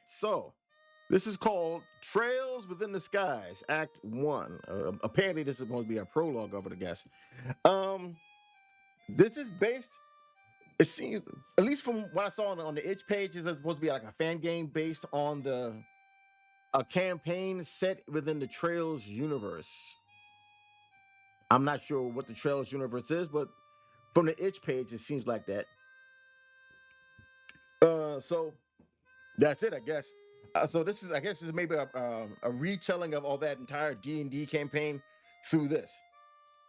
so this is called Trails Within the Skies, Act One. Apparently, this is supposed to be a prologue of it, I guess. Um, this is based. It seems, at least from what I saw on the itch page, it's supposed to be like a fan game based on the a campaign set within the Trails universe. I'm not sure what the Trails universe is, but from the itch page, it seems like that. So that's it, I guess. So this is, I guess, is maybe a retelling of all that entire D&D campaign through this.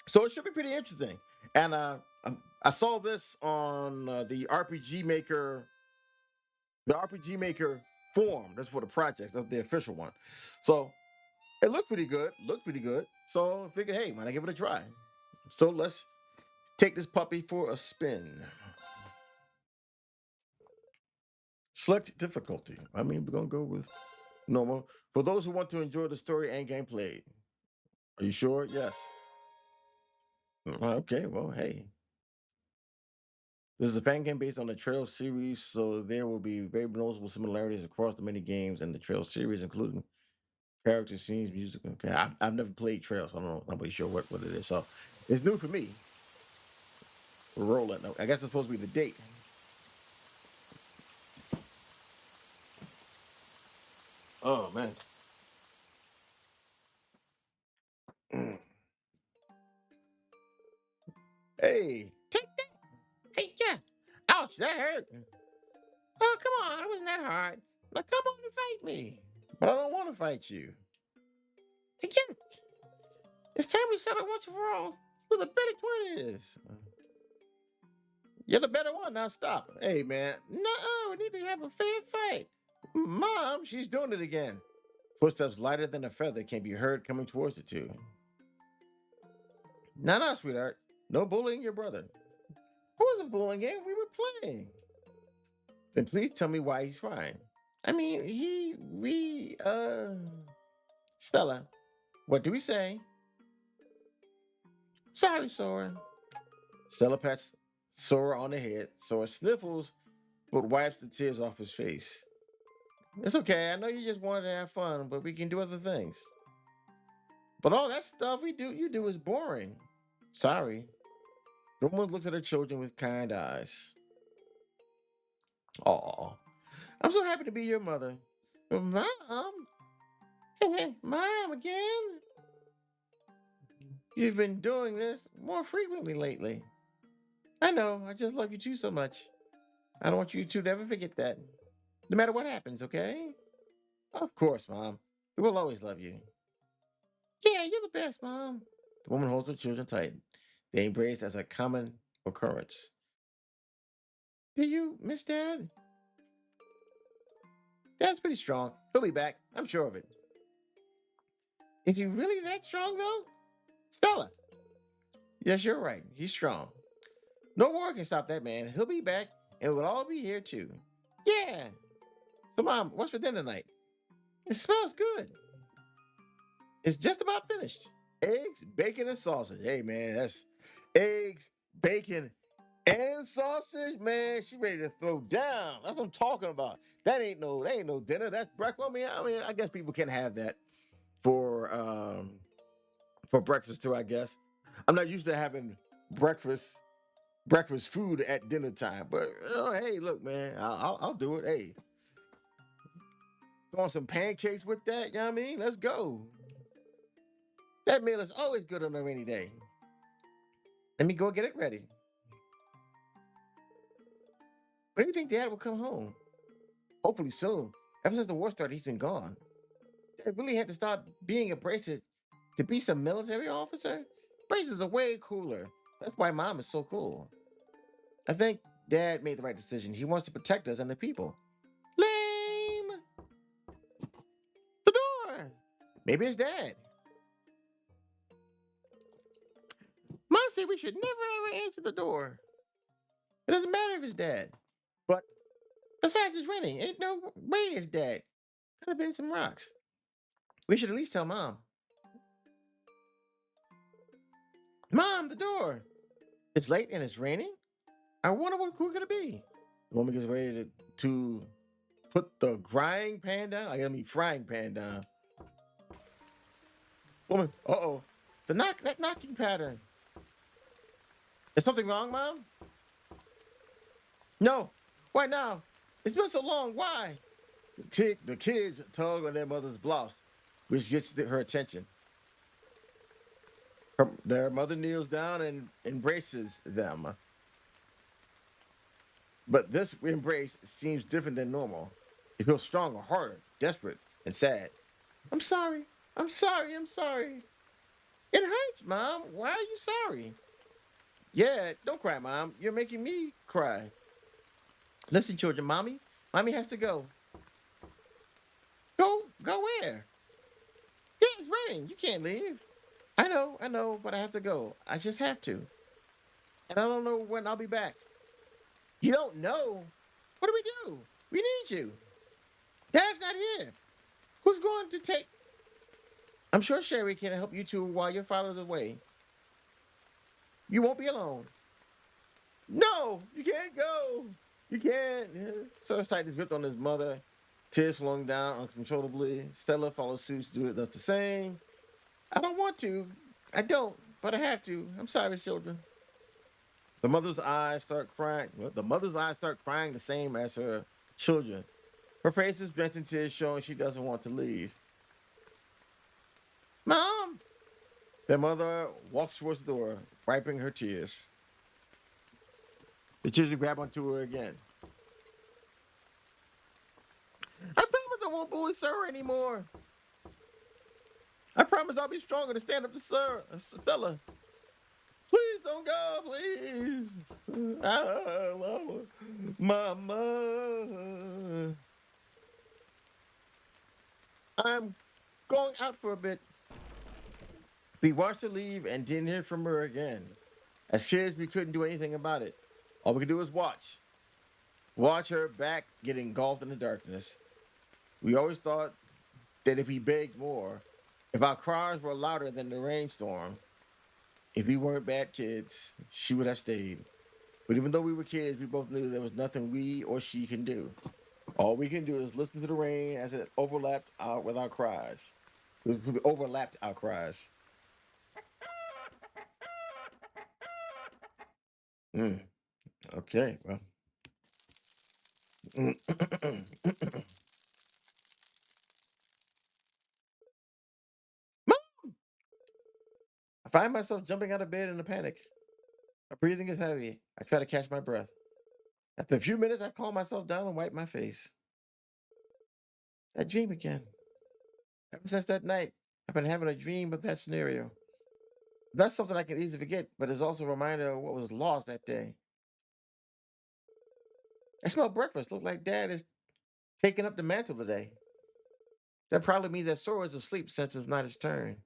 So it should be pretty interesting. And I saw this on the RPG Maker forum. That's for the project. That's the official one. So it looked pretty good. So I figured, hey, why not give it a try? So let's take this puppy for a spin. Select difficulty. I mean, we're gonna go with normal. For those who want to enjoy the story and gameplay. Are you sure? Yes. Okay, well, hey. This is a fan game based on the Trail series, so there will be very noticeable similarities across the many games in the Trail series, including character scenes, music. Okay, I've never played Trail, so I don't know. I'm not really sure what it is. So it's new for me. We're rolling. I guess it's supposed to be the date. Oh man. Hey, take that. Hey, yeah. Ouch, that hurt. Oh, come on. It wasn't that hard. Now come on and fight me. But I don't want to fight you. Again, it's time we settle once and for all who the better twin is. You're the better one. Now stop. Hey, man. No, we need to have a fair fight. Mom, she's doing it again. Footsteps lighter than a feather can be heard coming towards the two. No, sweetheart. No bullying your brother. I wasn't bullying him. We were playing. Then please tell me why he's crying. I mean, Stella, what do we say? Sorry, Sora. Stella pats Sora on the head. Sora sniffles, but wipes the tears off his face. It's okay. I know you just wanted to have fun, but we can do other things. But all that stuff you do is boring. Sorry. The woman looks at her children with kind eyes. Aw. I'm so happy to be your mother. Mom? Mom again? You've been doing this more frequently lately. I know, I just love you too so much. I don't want you two to ever forget that. No matter what happens, okay? Of course, Mom. We will always love you. Yeah, you're the best, Mom. The woman holds her children tight. They embrace as a common occurrence. Do you miss Dad? Dad's pretty strong. He'll be back. I'm sure of it. Is he really that strong, though? Stella. Yes, you're right. He's strong. No war can stop that man. He'll be back, and we'll all be here, too. Yeah. So, Mom, what's for dinner tonight? It smells good. It's just about finished. Eggs, bacon, and sausage. Hey, man, that's eggs, bacon, and sausage. Man, she ready to throw down. That's what I'm talking about. That ain't no dinner. That's breakfast. I guess people can have that for breakfast too. I guess I'm not used to having breakfast food at dinner time. But hey, look, man, I'll do it. Hey, throwing some pancakes with that. You know what I mean? Let's go. That meal is always good on a rainy day. Let me go get it ready. When do you think Dad will come home? Hopefully soon. Ever since the war started, he's been gone. Dad really had to stop being a bracer to be some military officer. Bracers are way cooler. That's why Mom is so cool. I think Dad made the right decision. He wants to protect us and the people. Lame! The door! Maybe it's Dad. Mom said we should never ever answer the door. It doesn't matter if it's Dad. But besides, it's raining. Ain't no way it's Dad. Could have been some rocks. We should at least tell Mom. Mom, the door! It's late and it's raining? I wonder who could it be? The woman gets ready to Put the frying pan down. I mean frying pan down. Woman, uh-oh. That knocking pattern. Is something wrong, Mom? No. Why now? It's been so long. Why? The kids tug on their mother's blouse, which gets her attention. Their mother kneels down and embraces them. But this embrace seems different than normal. It feels stronger, harder, desperate, and sad. I'm sorry. I'm sorry. I'm sorry. It hurts, Mom. Why are you sorry? Yeah, don't cry, Mom. You're making me cry. Listen, children, Mommy has to go. Go where? Yeah, it's raining. You can't leave. I know, but I have to go. I just have to. And I don't know when I'll be back. You don't know? What do we do? We need you. Dad's not here. Who's going to take... I'm sure Sherry can help you two while your father's away. You won't be alone. No, you can't go. You can't. Sir's tightness gripped on his mother. Tears flowing down uncontrollably. Stella follows suit, does the same. I don't want to. I don't, but I have to. I'm sorry, children. The mother's eyes start crying. Well, the mother's eyes start crying the same as her children. Her face is drenched in tears, showing she doesn't want to leave. Mom! Their mother walks towards the door, wiping her tears. The children grab onto her again. I promise I won't bully Sir anymore. I promise I'll be stronger to stand up to Sir. Stella. Please don't go, please. Mama. I'm going out for a bit. We watched her leave and didn't hear from her again. As kids, we couldn't do anything about it. All we could do was watch. Watch her back get engulfed in the darkness. We always thought that if we begged more, if our cries were louder than the rainstorm, if we weren't bad kids, she would have stayed. But even though we were kids, we both knew there was nothing we or she can do. All we can do is listen to the rain as it overlapped with our cries. It overlapped our cries. Okay, well. I find myself jumping out of bed in a panic. My breathing is heavy. I try to catch my breath. After a few minutes, I calm myself down and wipe my face. I dream again. Ever since that night, I've been having a dream of that scenario. That's something I can easily forget, but it's also a reminder of what was lost that day. I smell breakfast. Looks like Dad is taking up the mantle today. That probably means that Sora is asleep since it's not his turn.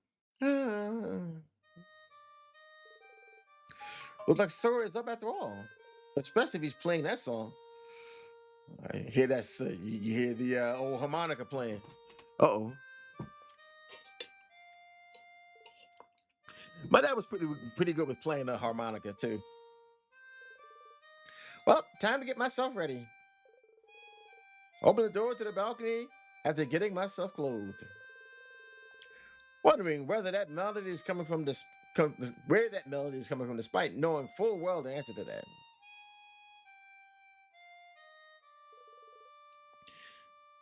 Looks like Sora is up after all, especially if he's playing that song. I hear that. You hear the old harmonica playing. Uh-oh. My dad was pretty good with playing the harmonica too. Well, time to get myself ready. Open the door to the balcony after getting myself clothed. Wondering whether that melody is coming from where that melody is coming from, despite knowing full well the answer to that.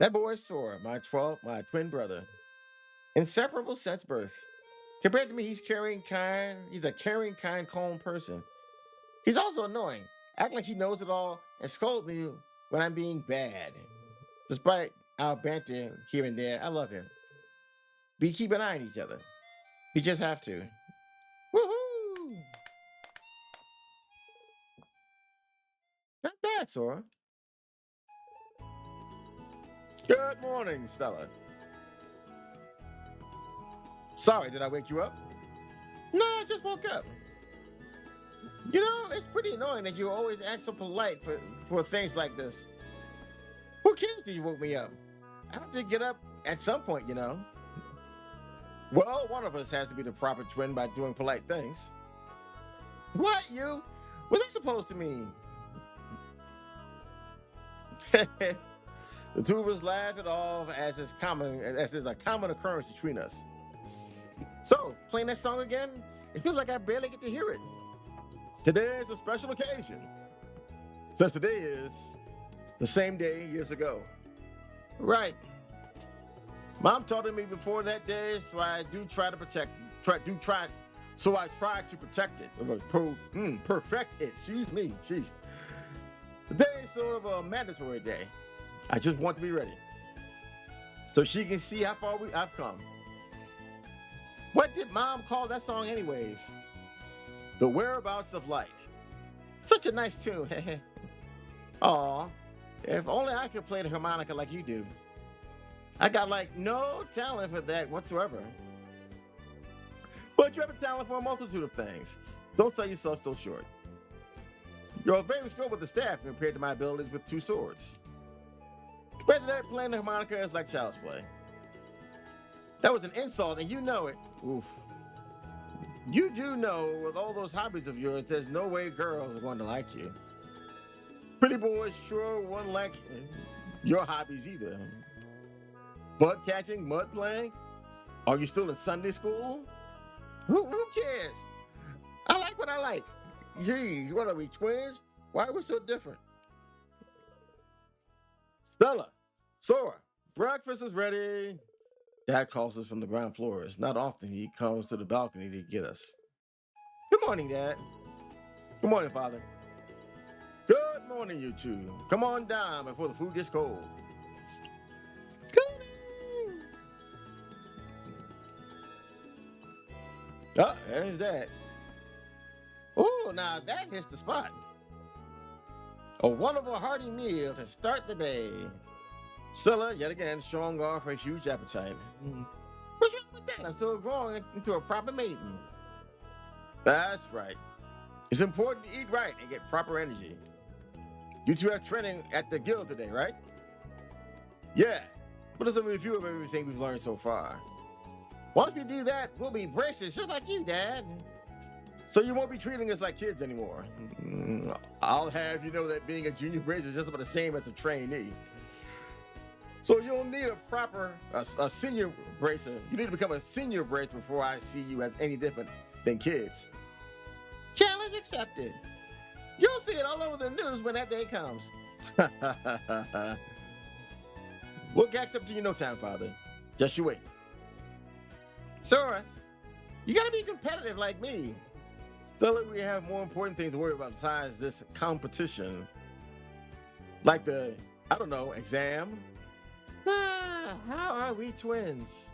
That boy is Sora, my twin brother. Inseparable since birth. Compared to me, he's a caring, kind, calm person. He's also annoying, acting like he knows it all and scold me when I'm being bad. Despite our banter here and there, I love him. We keep an eye on each other. We just have to. Woohoo! Not bad, Sora. Good morning, Stella. Sorry, did I wake you up? No, I just woke up. You know, it's pretty annoying that you always act so polite for things like this. Who cares if you woke me up? I have to get up at some point, you know. Well, one of us has to be the proper twin by doing polite things. What, you? What's that supposed to mean? The two of us laugh it off as is a common occurrence between us. So, playing that song again, it feels like I barely get to hear it. Today is a special occasion, since today is the same day years ago. Right. Mom taught me before that day, so I try to protect it, or perfect it. Excuse me. Sheesh. Today is sort of a mandatory day. I just want to be ready, so she can see how far I've come. What did Mom call that song anyways? The Whereabouts of Light. Such a nice tune. Aw, if only I could play the harmonica like you do. I got like no talent for that whatsoever. But you have a talent for a multitude of things. Don't sell yourself so short. You're very skilled with the staff compared to my abilities with two swords. Compared to that, playing the harmonica is like child's play. That was an insult, and you know it. Oof. You do know, with all those hobbies of yours, there's no way girls are going to like you. Pretty boys sure wouldn't like your hobbies either. Bud catching, mud playing? Are you still in Sunday school? Who cares? I like what I like. Geez, what are we, twins? Why are we so different? Stella, Sora, breakfast is ready. Dad calls us from the ground floor. It's not often he comes to the balcony to get us. Good morning, Dad. Good morning, Father. Good morning, you two. Come on down before the food gets cold. Oh, there's that. Oh, now that hits the spot. A wonderful hearty meal to start the day. Stella, yet again, showing off her huge appetite. What's wrong with that? I'm still growing into a proper maiden. That's right. It's important to eat right and get proper energy. You two have training at the guild today, right? Yeah. What is a review of everything we've learned so far? Once we do that, we'll be braces just like you, Dad. So you won't be treating us like kids anymore. I'll have you know that being a junior bracer is just about the same as a trainee. So you'll need a senior bracer. You need to become a senior bracer before I see you as any different than kids. Challenge accepted. You'll see it all over the news when that day comes. We'll catch up to you in no time, Father. Just you wait. Sora, you gotta be competitive like me. Stella, we have more important things to worry about besides this competition. Like the, I don't know, exam. How are we twins?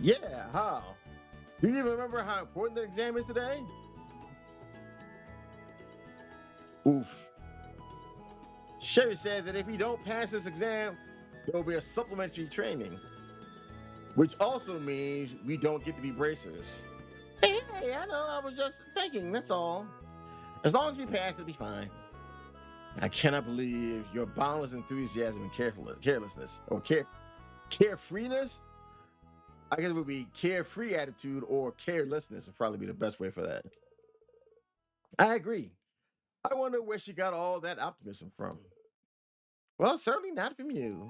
Yeah, how? Do you even remember how important the exam is today? Oof. Sherry said that if we don't pass this exam, there will be a supplementary training, which also means we don't get to be bracers. Hey, I know, I was just thinking, that's all. As long as we pass, it'll be fine. I cannot believe your boundless enthusiasm and carelessness, or carefreeness. I guess it would be carefree attitude, or carelessness would probably be the best way for that. I agree. I wonder where she got all that optimism from. Well, certainly not from you.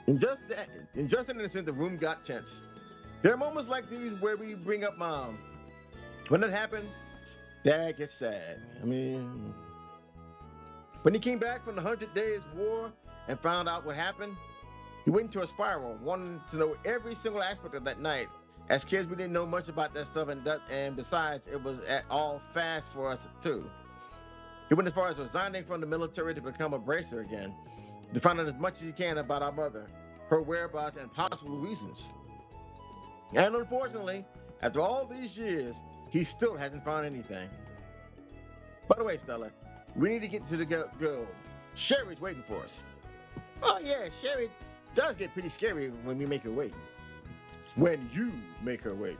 In just an instant, the room got tense. There are moments like these where we bring up Mom. When that happened, Dad gets sad. I mean, when he came back from the 100 Days War and found out what happened, he went into a spiral, wanting to know every single aspect of that night. As kids, we didn't know much about that stuff, and besides, it was all fast for us too. He went as far as resigning from the military to become a bracer again, to find out as much as he can about our mother, her whereabouts, and possible reasons. And unfortunately, after all these years, he still hasn't found anything. By the way, Stella, we need to get to the guild. Sherry's waiting for us. Oh yeah, Sherry does get pretty scary when we make her wait. When you make her wait.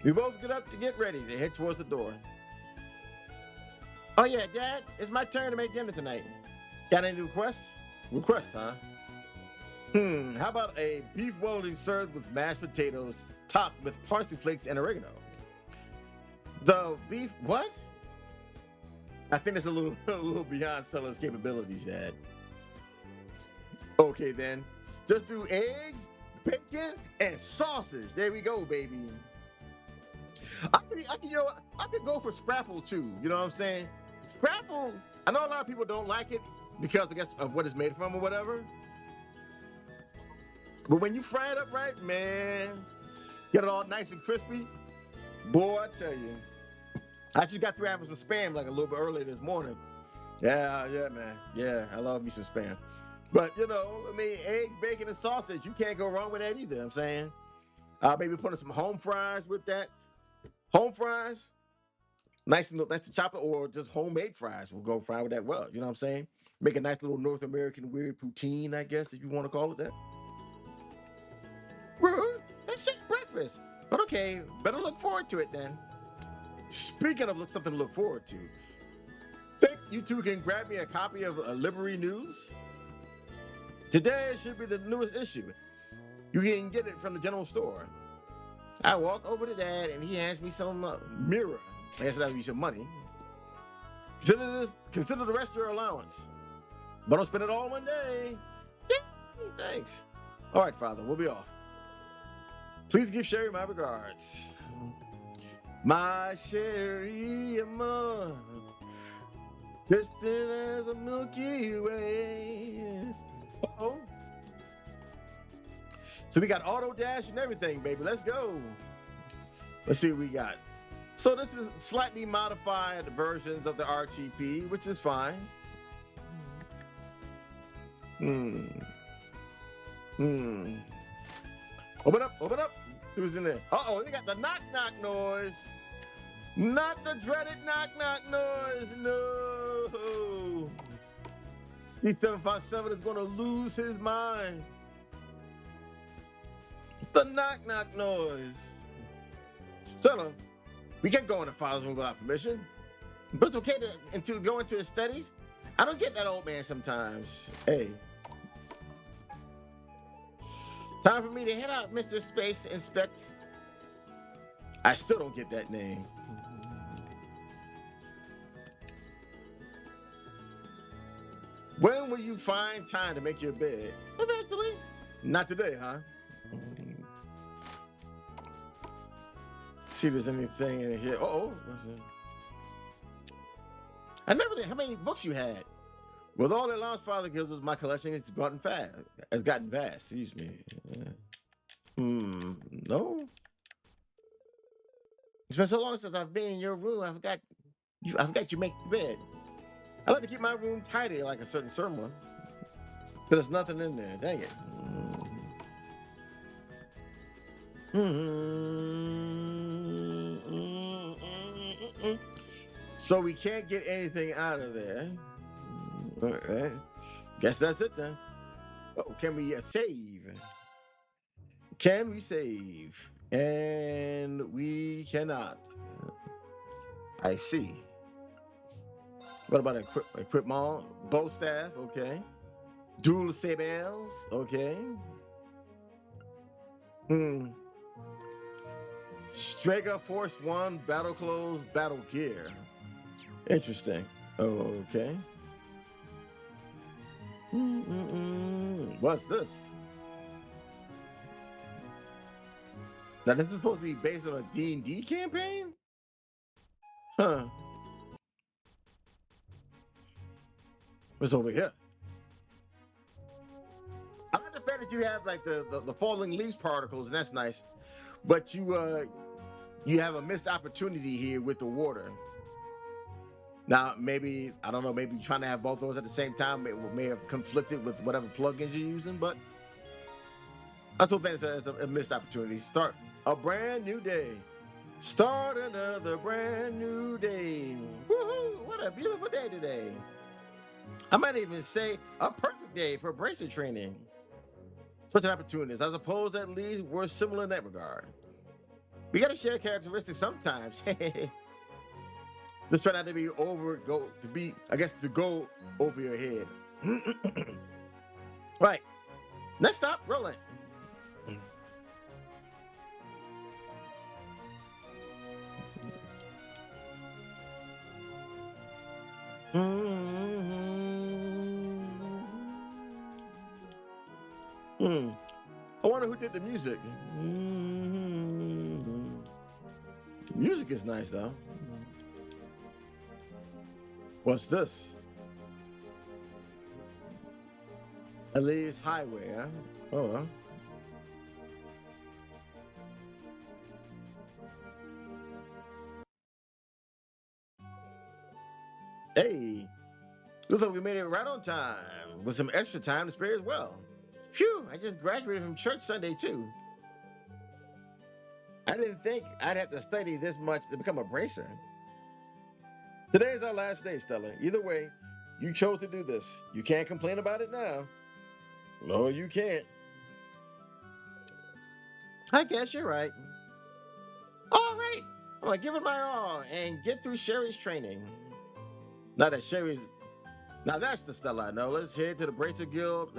We both get up to get ready to head towards the door. Oh yeah, Dad, it's my turn to make dinner tonight. Got any requests? Requests, huh? How about a beef Wellington served with mashed potatoes topped with parsley flakes and oregano? The beef, what? I think that's a little beyond Stella's capabilities, Dad. Okay, then. Just do eggs, bacon, and sausage. There we go, baby. I could go for scrapple too. You know what I'm saying? Scrapple. I know a lot of people don't like it because I guess of what it's made from or whatever. But when you fry it up right, man, get it all nice and crispy. Boy, I tell you, I just got through having some spam like a little bit earlier this morning. Yeah, man. Yeah, I love me some spam. But you know, I mean, eggs, bacon, and sausage, you can't go wrong with that either. I'm saying, maybe putting some home fries with that. Home fries, nice to chop it, or just homemade fries will go fine with that. Well, you know what I'm saying? Make a nice little North American weird poutine, I guess, if you want to call it that. Rude. That's just breakfast. But okay, better look forward to it then. Speaking of something to look forward to, think you two can grab me a copy of Liberty News? Today should be the newest issue. You can get it from the general store. I walk over to Dad and he hands me some mirror. I guess that'll be some money. Consider the rest of your allowance. But don't spend it all in one day. Yay, thanks. All right, Father, we'll be off. Please give Sherry my regards. My Sherry, distant as a Milky Way. Uh-oh. So we got auto dash and everything, baby. Let's go. Let's see what we got. So this is slightly modified versions of the RTP, which is fine. Open up. Who's in there? Uh-oh, they got the knock noise. Not the dreaded knock noise. No. C757 is going to lose his mind. The knock noise. So, we can't go in the father's room without permission. But it's okay to go into his studies. I don't get that old man sometimes. Hey. Time for me to head out, Mr. Space Inspect. I still don't get that name. When will you find time to make your bed? Eventually. Not today, huh? See if there's anything in here. Uh-oh. I never did. How many books you had? With all the allowance Father gives us, my collection has gotten vast. Excuse me. No. It's been so long since I've been in your room. I forgot you make the bed. I like to keep my room tidy like a certain someone. But there's nothing in there. Dang it. So we can't get anything out of there. All right. Guess that's it then. Oh, can we save? Can we save? And we cannot. I see. What about equipment? Bow staff, okay. Dual sabers, okay. Strega Force 1, battle clothes, battle gear. Interesting. Okay. What's this? Now this is supposed to be based on a D&D campaign? Huh. What's over here? I like the fact that you have like the falling leaves particles, and that's nice. But you have a missed opportunity here with the water. Now maybe, I don't know, maybe trying to have both of those at the same time may have conflicted with whatever plugins you're using, but I still think it's a missed opportunity. Start a brand new day. Start another brand new day. Woohoo! What a beautiful day today. I might even say a perfect day for bracer training. Such an opportunity. I suppose at least we're similar in that regard. We gotta share characteristics sometimes. Just try not to be to go over your head. Right. Next stop, rolling. I wonder who did the music. Music is nice though. What's this? Elias Highway, huh? Oh, well. Hey, looks like we made it right on time with some extra time to spare as well. Phew, I just graduated from church Sunday too. I didn't think I'd have to study this much to become a bracer. Today is our last day, Stella. Either way, you chose to do this. You can't complain about it now. No, you can't. I guess you're right. All right, I'm gonna give it my all and get through Sherry's training. Now that Sherry's, now that's the Stella I know. Let's head to the Bracer Guild.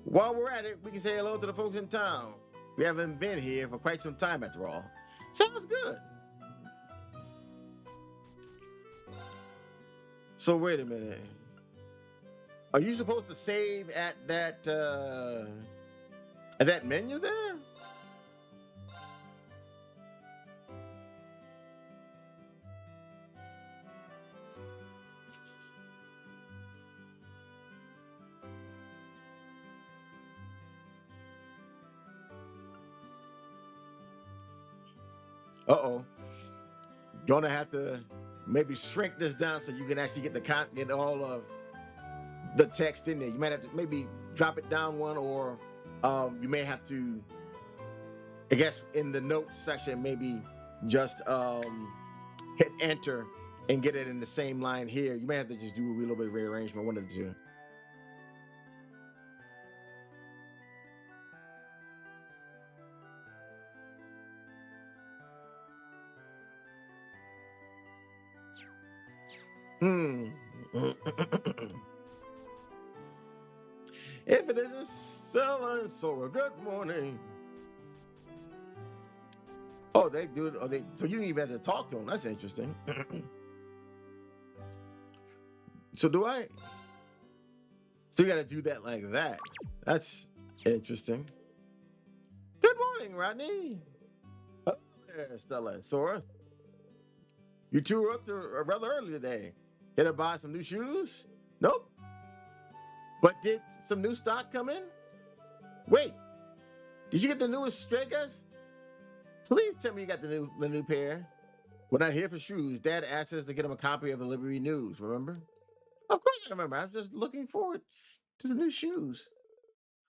While we're at it, we can say hello to the folks in town. We haven't been here for quite some time after all. Sounds good. So wait a minute. Are you supposed to save at that menu there? Uh-oh. Gonna have to maybe shrink this down so you can actually get all of the text in there. You might have to maybe drop it down one, or you may have to, I guess, in the notes section, maybe just hit enter and get it in the same line here. You may have to just do a little bit of rearrangement, one of the two. If it isn't Stella and Sora, good morning. Oh, they do it. Oh, so you didn't even have to talk to them. That's interesting. So do I? So you got to do that like that. That's interesting. Good morning, Rodney. Hello there, Stella and Sora. You two were up to rather early today. Did I buy some new shoes? Nope. But did some new stock come in? Wait, did you get the newest Stregas? Please tell me you got the new pair. We're not here for shoes. Dad asked us to get him a copy of the Liberty News, remember? Of course I remember. I was just looking forward to the new shoes.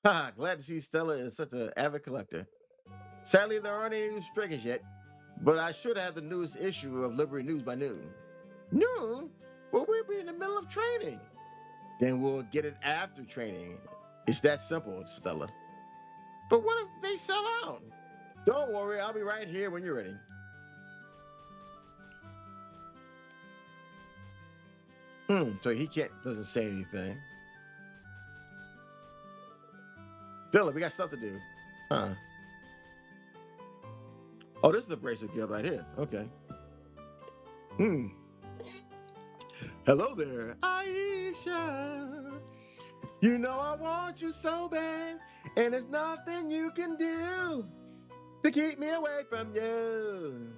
Ha, glad to see Stella is such an avid collector. Sadly, there aren't any new Stregas yet, but I should have the newest issue of Liberty News by noon. Noon? Well, we'll be in the middle of training. Then we'll get it after training. It's that simple, Stella. But what if they sell out? Don't worry, I'll be right here when you're ready. So he doesn't say anything. Stella, we got stuff to do. Huh. Oh, this is the Bracer Guild right here. Okay. Hello there, Aisha. You know I want you so bad, and there's nothing you can do to keep me away from you.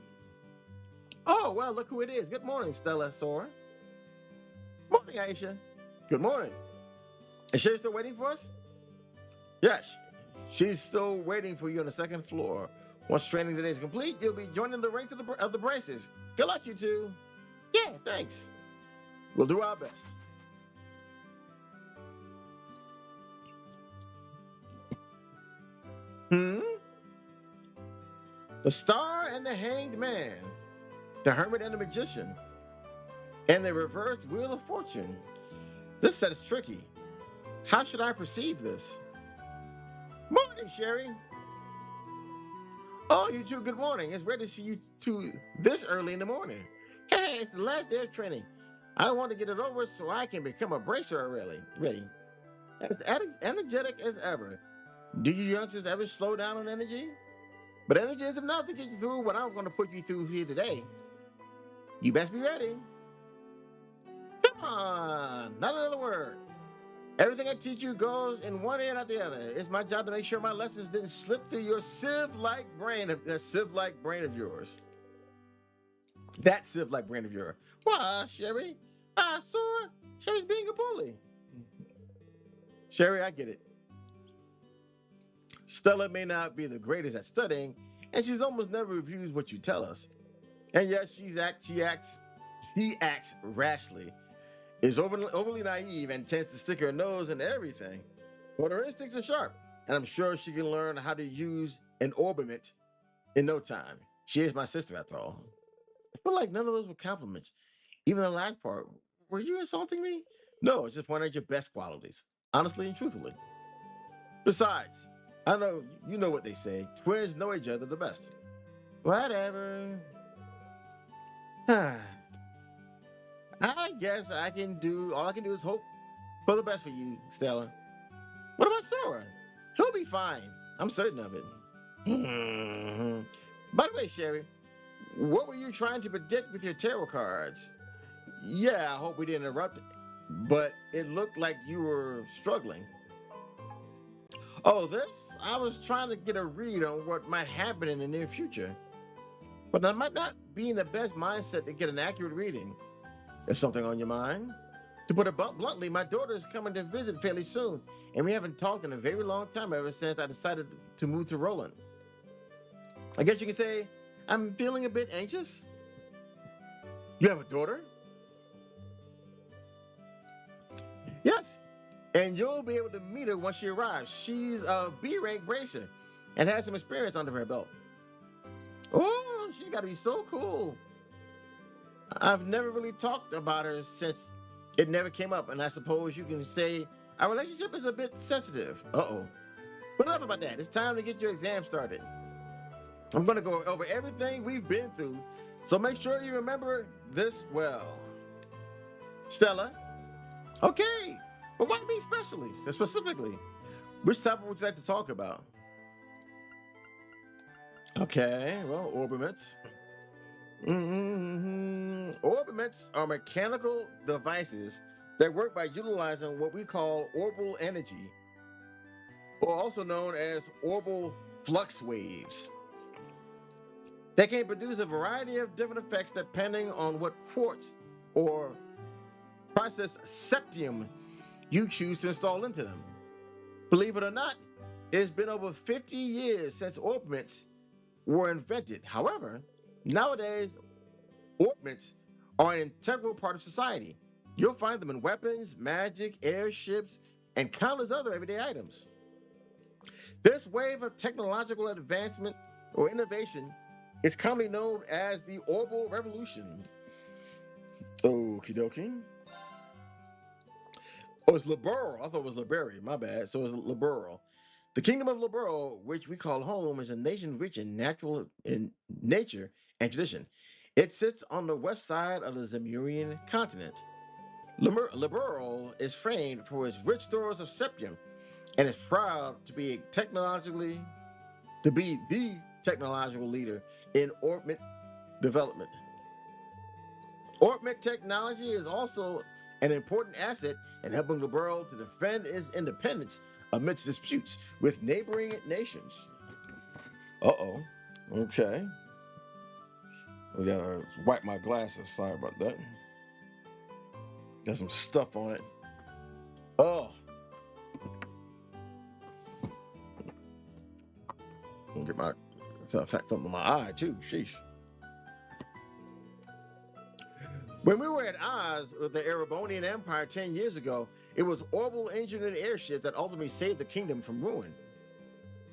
Oh, well, look who it is. Good morning, Stella Sora. Morning, Aisha. Good morning. Is she still waiting for us? Yes, she's still waiting for you on the second floor. Once training today is complete, you'll be joining the ranks of the braces. Good luck, you two. Yeah, thanks. We'll do our best. The Star and the Hanged Man, the Hermit and the Magician, and the Reversed Wheel of Fortune. This set is tricky. How should I perceive this? Morning, Sherry. Oh, you two, good morning. It's ready to see you two this early in the morning. Hey, it's the last day of training. I want to get it over so I can become a bracer ready. as energetic as ever. Do you youngsters ever slow down on energy? But energy is enough to get you through what I'm going to put you through here today. You best be ready. Come on, not another word. Everything I teach you goes in one ear and out the other. It's my job to make sure my lessons didn't slip through your sieve-like brain of yours. That sieve-like brain of yours. Why, Sherry? I saw Sherry's being a bully. Sherry, I get it. Stella may not be the greatest at studying, and she's almost never reviews what you tell us. And yes, she acts rashly, is overly naive, and tends to stick her nose in everything. But her instincts are sharp, and I'm sure she can learn how to use an orbiment in no time. She is my sister, after all. I feel like none of those were compliments. Even the last part. Were you insulting me? No, it's just pointing out your best qualities, honestly and truthfully. Besides, I know you know what they say. Twins know each other the best. Whatever. I guess all I can do is hope for the best for you, Stella. What about Sora? He'll be fine. I'm certain of it. By the way, Sherry, what were you trying to predict with your tarot cards? Yeah, I hope we didn't interrupt, but it looked like you were struggling. Oh, this? I was trying to get a read on what might happen in the near future. But I might not be in the best mindset to get an accurate reading. There's something on your mind? To put it bluntly, my daughter is coming to visit fairly soon, and we haven't talked in a very long time ever since I decided to move to Roland. I guess you can say I'm feeling a bit anxious. You have a daughter? Yes, and you'll be able to meet her once she arrives. She's a B-rank bracer and has some experience under her belt. Oh, she's got to be so cool. I've never really talked about her since it never came up, and I suppose you can say our relationship is a bit sensitive. Uh-oh. But enough about that. It's time to get your exam started. I'm going to go over everything we've been through, so make sure you remember this well. Stella? Okay, but why me specifically? Which topic would you like to talk about? Okay, well, orbiments. Orbiments are mechanical devices that work by utilizing what we call orbital energy, or also known as orbital flux waves. They can produce a variety of different effects depending on what quartz or process septium you choose to install into them. Believe it or not, it's been over 50 years since orbiments were invented. However, nowadays, orbiments are an integral part of society. You'll find them in weapons, magic, airships, and countless other everyday items. This wave of technological advancement or innovation is commonly known as the Orbital Revolution. Okie dokie. Oh, it's Liberal. I thought it was Liberia. My bad. So it's Liberal. The Kingdom of Liberal, which we call home, is a nation rich in nature and tradition. It sits on the west side of the Zemurian continent. Liberal is famed for its rich stores of septium and is proud to be the technological leader in orbit development. Orbit technology is also an important asset in helping the world to defend its independence amidst disputes with neighboring nations. Uh-oh. Okay. We gotta wipe my glasses. Sorry about that. Got some stuff on it. Oh. Get my something on my eye too. Sheesh. When we were at Oz with the Erebonian Empire 10 years ago, it was orbital engineered airships that ultimately saved the kingdom from ruin.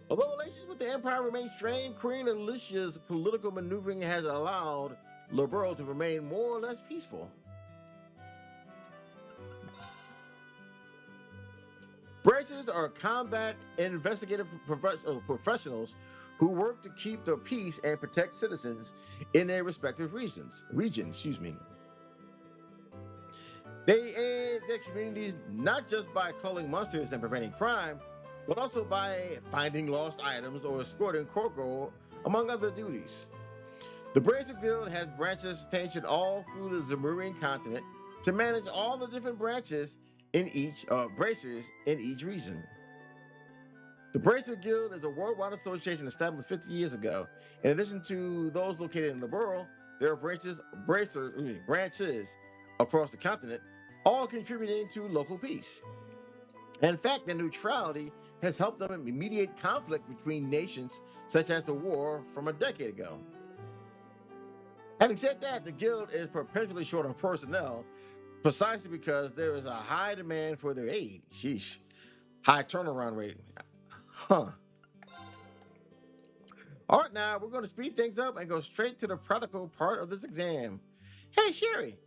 Although relations with the Empire remain strained, Queen Alicia's political maneuvering has allowed Liberal to remain more or less peaceful. Bracers are combat and investigative professionals who work to keep the peace and protect citizens in their respective regions. They aid their communities not just by culling monsters and preventing crime, but also by finding lost items or escorting cargo, among other duties. The Bracer Guild has branches stationed all through the Zemurian continent to manage all the different branches in each bracers in each region. The Bracer Guild is a worldwide association established 50 years ago. In addition to those located in the borough, there are branches across the continent, all contributing to local peace. In fact, their neutrality has helped them mediate conflict between nations, such as the war from a decade ago. Having said that, the guild is perpetually short on personnel, precisely because there is a high demand for their aid. Sheesh. High turnaround rate. Huh. All right, now we're going to speed things up and go straight to the practical part of this exam. Hey, Sherry,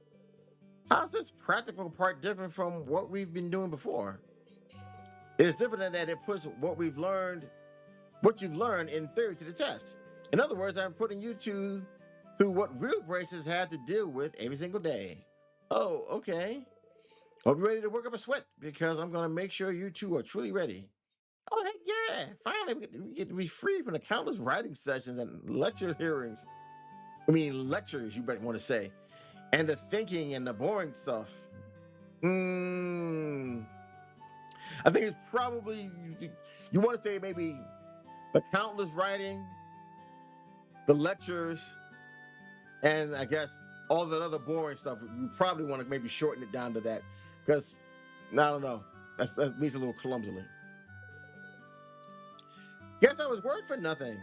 how's this practical part different from what we've been doing before? It's different in that it puts what you've learned in theory to the test. In other words, I'm putting you two through what real bracers have to deal with every single day. Oh, okay. Hope you're ready to work up a sweat, because I'm going to make sure you two are truly ready. Oh, heck yeah. Finally, we get to be free from the countless writing sessions and lectures, you might want to say, and the thinking and the boring stuff. I think it's probably, you want to say maybe the countless writing, the lectures, and I guess all that other boring stuff. You probably want to maybe shorten it down to that, because I don't know. That means a little clumsily. Guess I was worried for nothing.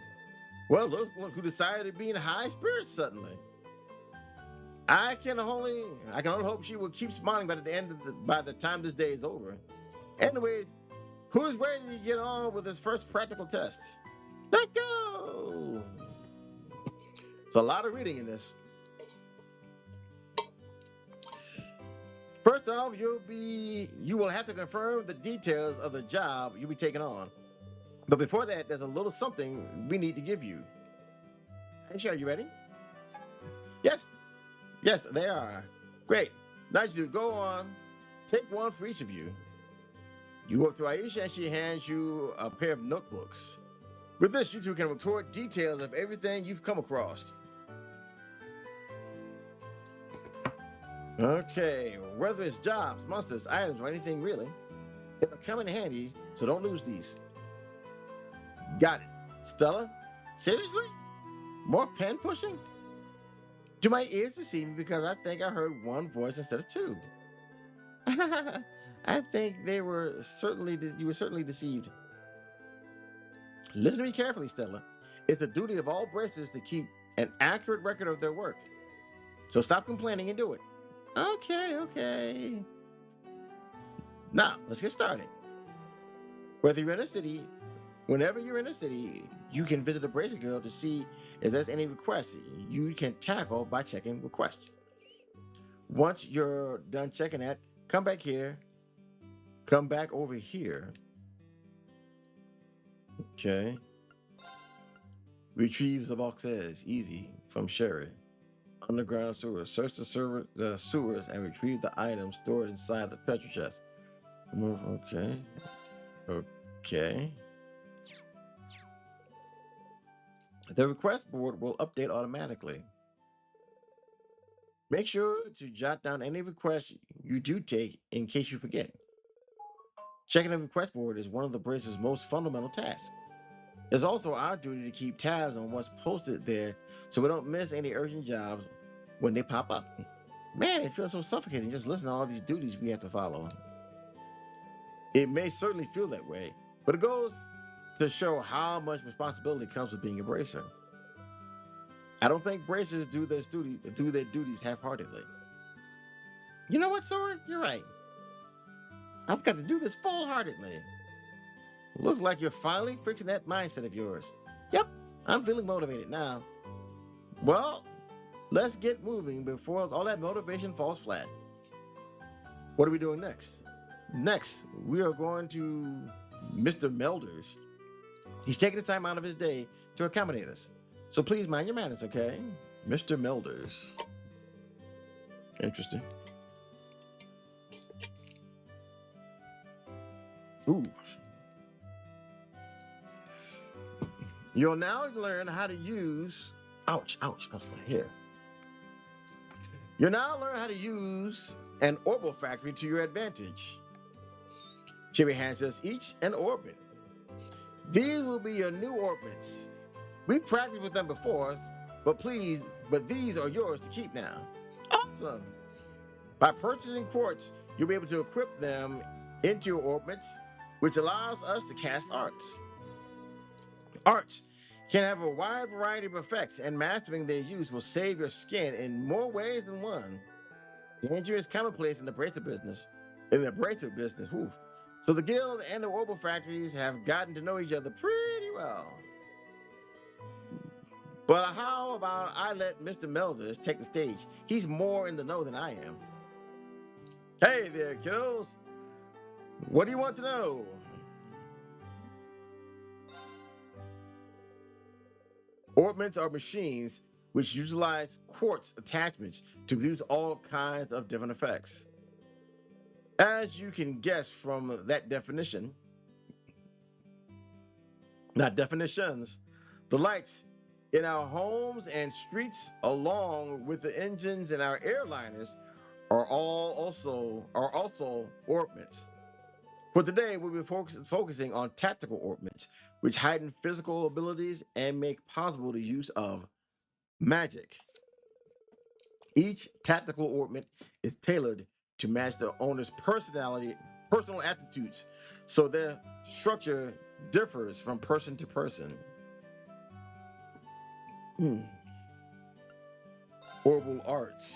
Well, look who decided to be in high spirits suddenly. I can only hope she will keep smiling by the time this day is over. Anyways, who's ready to get on with his first practical test? Let's go! There's a lot of reading in this. First off, you will have to confirm the details of the job you'll be taking on. But before that, there's a little something we need to give you. Aisha, are you ready? Yes, they are. Great. Now you go on. Take one for each of you. You go up to Aisha and she hands you a pair of notebooks. With this, you two can record details of everything you've come across. Okay, whether it's jobs, monsters, items, or anything really, it'll come in handy, so don't lose these. Got it. Stella? Seriously? More pen pushing? Do my ears deceive me, because I think I heard one voice instead of two? I think you were certainly deceived. Listen to me carefully, Stella. It's the duty of all bracers to keep an accurate record of their work. So stop complaining and do it. Okay. Now, let's get started. Whenever you're in a city, you can visit the Bracer Guild to see if there's any requests you can tackle by checking requests. Once you're done checking that, come back over here. Okay. Retrieve the boxes, easy, from Sherry. Underground sewers. Search the sewers and retrieve the items stored inside the treasure chest. Okay. The request board will update automatically. Make sure to jot down any requests you do take in case you forget. Checking the request board is one of the Bracer's most fundamental tasks. It's also our duty to keep tabs on what's posted there so we don't miss any urgent jobs when they pop up. Man, it feels so suffocating just listening to all these duties we have to follow. It may certainly feel that way, but it goes to show how much responsibility comes with being a bracer. I don't think bracers do their duties half-heartedly. You know what, Sora? You're right. I've got to do this full-heartedly. Looks like you're finally fixing that mindset of yours. Yep, I'm feeling motivated now. Well, let's get moving before all that motivation falls flat. What are we doing next? Next, we are going to Mr. Melders. He's taking the time out of his day to accommodate us. So please mind your manners, okay? Mr. Melders. Interesting. Ooh. You'll now learn how to use, ouch, that's my hair. You'll now learn how to use an orbital factory to your advantage. Cherry hands us each an orbit. These will be your new orbits. We practiced with them before, but these are yours to keep now. Awesome. By purchasing quartz, you'll be able to equip them into your orbits, which allows us to cast arts. Arts can have a wide variety of effects, and mastering their use will save your skin in more ways than one. Danger is commonplace in the abrasive business. Oof. So the guild and the orbital factories have gotten to know each other pretty well. But how about I let Mr. Melders take the stage? He's more in the know than I am. Hey there, kiddos. What do you want to know? Orbments are machines which utilize quartz attachments to produce all kinds of different effects. As you can guess from that definition, not definitions, the lights in our homes and streets, along with the engines in our airliners, are also orbments. For today, we'll be focusing on tactical orbments, which heighten physical abilities and make possible the use of magic. Each tactical orbment is tailored to match the owner's personal aptitudes, so their structure differs from person to person. Herbal arts.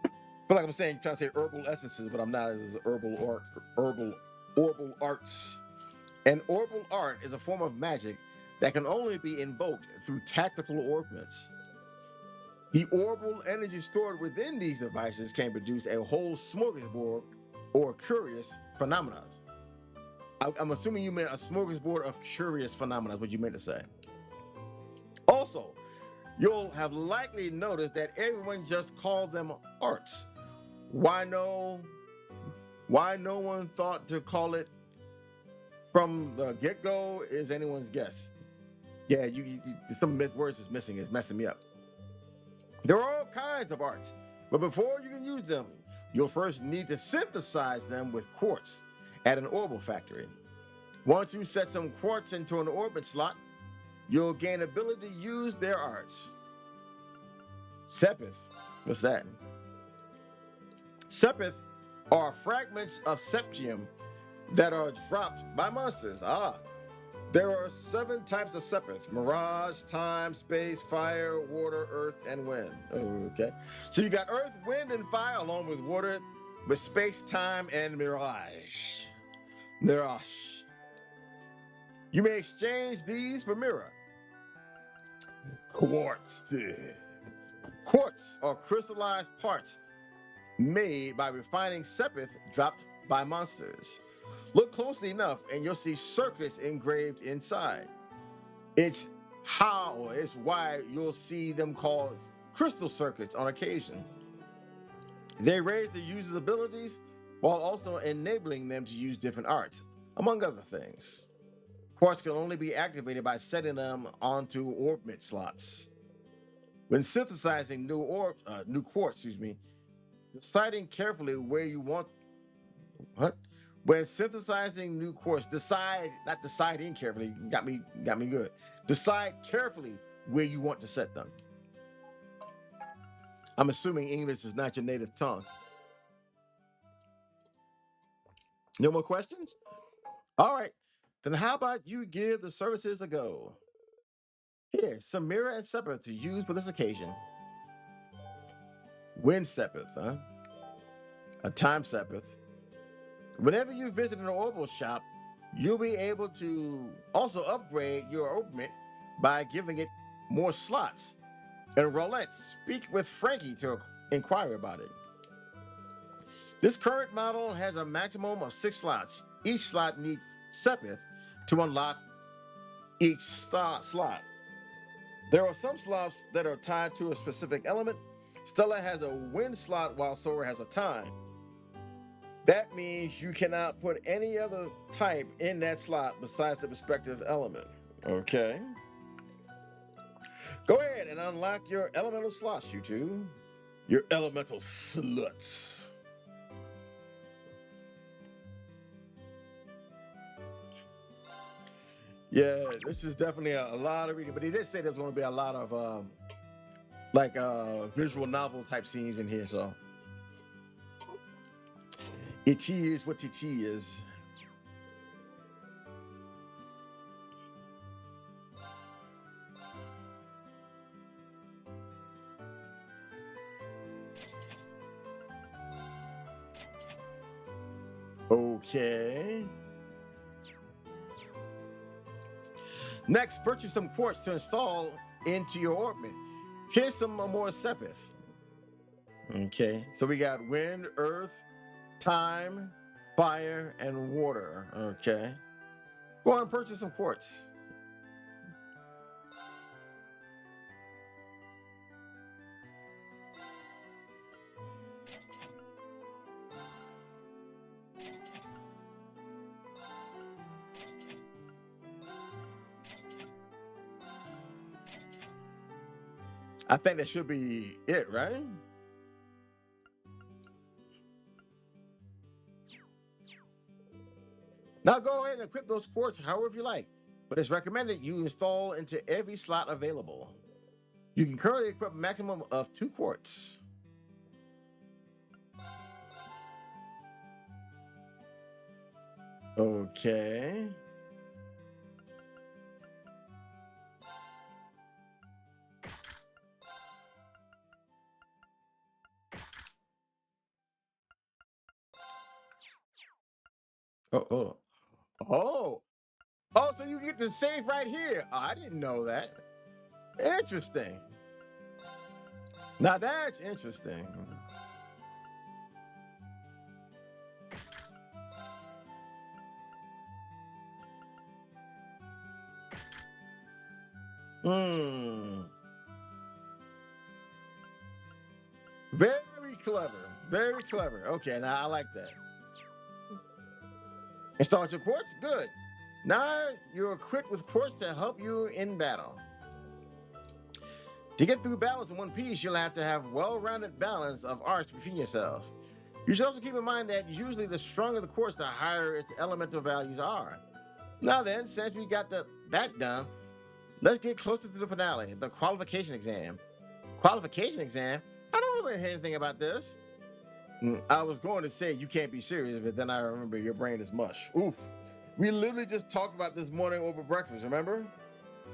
I feel like I'm trying to say herbal essences, but I'm not. It's herbal arts. An herbal art is a form of magic that can only be invoked through tactical orbments. The orbital energy stored within these devices can produce a whole smorgasbord or curious phenomena. I'm assuming you meant a smorgasbord of curious phenomena, is what you meant to say. Also, you'll have likely noticed that everyone just called them arts. Why no one thought to call it from the get-go is anyone's guess. Yeah, some words is missing. It's messing me up. There are all kinds of arts, but before you can use them, you'll first need to synthesize them with quartz at an orbital factory. Once you set some quartz into an orbit slot, you'll gain ability to use their arts. Sepith, what's that? Sepith are fragments of septium that are dropped by monsters. There are 7 types of sepith: mirage, time, space, fire, water, earth, and wind. Okay. So you got earth, wind, and fire, along with water, with space, time, and mirage. You may exchange these for mirror. Quartz. Quartz are crystallized parts made by refining sepith dropped by monsters. Look closely enough and you'll see circuits engraved inside. It's why you'll see them called crystal circuits on occasion. They raise the user's abilities while also enabling them to use different arts, among other things. Quartz can only be activated by setting them onto orbit slots. When synthesizing new quartz, deciding carefully where you want. When synthesizing new quartz, not deciding carefully, got me good. Decide carefully where you want to set them. I'm assuming English is not your native tongue. No more questions? All right, then how about you give the services a go? Here, some mirror and sepith to use for this occasion. Wind sepith, a time sepith. Whenever you visit an orbital shop, you'll be able to also upgrade your orbit by giving it more slots. And Roulette, speak with Frankie to inquire about it. This current model has a maximum of 6 slots. Each slot needs sepith to unlock each slot. There are some slots that are tied to a specific element. Stella has a wind slot while Sora has a time. That means you cannot put any other type in that slot besides the respective element. Okay. Go ahead and unlock your elemental slots, you two. Your elemental sluts. Yeah, this is definitely a lot of reading, but he did say there's going to be a lot of visual novel type scenes in here, so it is what it is. Okay. Next, purchase some quartz to install into your orbit. Here's some more sepith. Okay, so we got wind, earth, time, fire, and water. Okay. Go on and purchase some quartz. I think that should be it, right? Now go ahead and equip those quartz however you like, but it's recommended you install into every slot available. You can currently equip a maximum of 2 quartz. Okay. Oh. Oh, so you get to save right here. Oh, I didn't know that. Interesting. Now that's interesting. Hmm. Very clever. Very clever. Okay, now I like that. Install your quartz? Good. Now you're equipped with quartz to help you in battle. To get through battles in one piece, you'll have to have well-rounded balance of arts between yourselves. You should also keep in mind that usually the stronger the quartz, the higher its elemental values are. Now then, since we got that done, let's get closer to the finale, the qualification exam. Qualification exam? I don't remember anything about this. I was going to say you can't be serious, but then I remember your brain is mush. Oof. We literally just talked about this morning over breakfast, remember?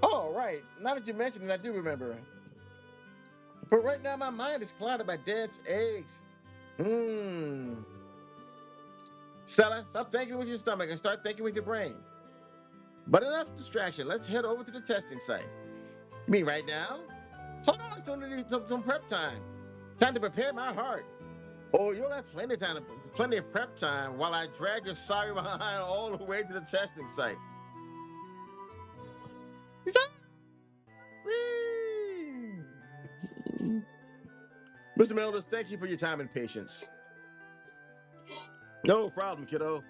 Oh, right. Now that you mention it, I do remember. But right now my mind is clouded by Dad's eggs. Stella, stop thinking with your stomach and start thinking with your brain. But enough distraction. Let's head over to the testing site. Me right now? Hold on, I still need some prep time. Time to prepare my heart. Oh, you'll have plenty of prep time while I drag your sorry behind all the way to the testing site. Mr. Melders, thank you for your time and patience. No problem, kiddo.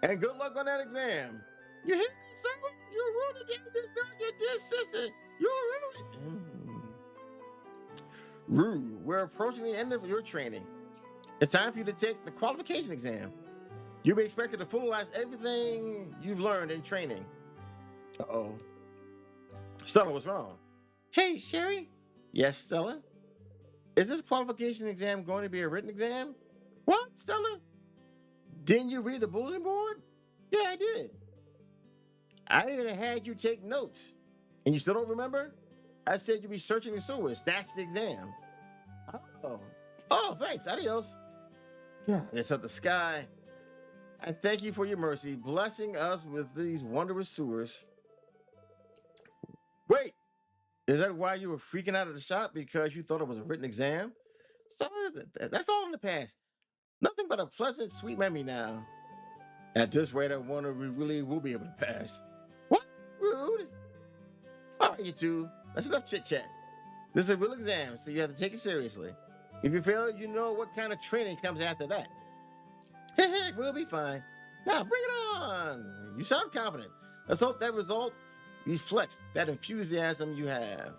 And good luck on that exam. You hit me, sir? You're rude again. Your dear sister. You're rude. Rude. We're approaching the end of your training. It's time for you to take the qualification exam. You'll be expected to fullize everything you've learned in training. Uh-oh. Stella, what's wrong? Hey, Sherry. Yes, Stella? Is this qualification exam going to be a written exam? What, Stella? Didn't you read the bulletin board? Yeah, I did. I even had you take notes. And you still don't remember? I said you'd be searching the sewers. That's the exam. Oh, thanks. Adios. It's up the sky. I thank you for your mercy, blessing us with these wondrous sewers. Wait, is that why you were freaking out of the shop because you thought it was a written exam? That's all in the past. Nothing but a pleasant, sweet memory now. At this rate, I wonder we really will be able to pass. What? Rude. All right, you two. That's enough chit-chat. This is a real exam, so you have to take it seriously. If you fail, you know what kind of training comes after that. We'll be fine. Now bring it on. You sound confident. Let's hope that result reflects that enthusiasm you have.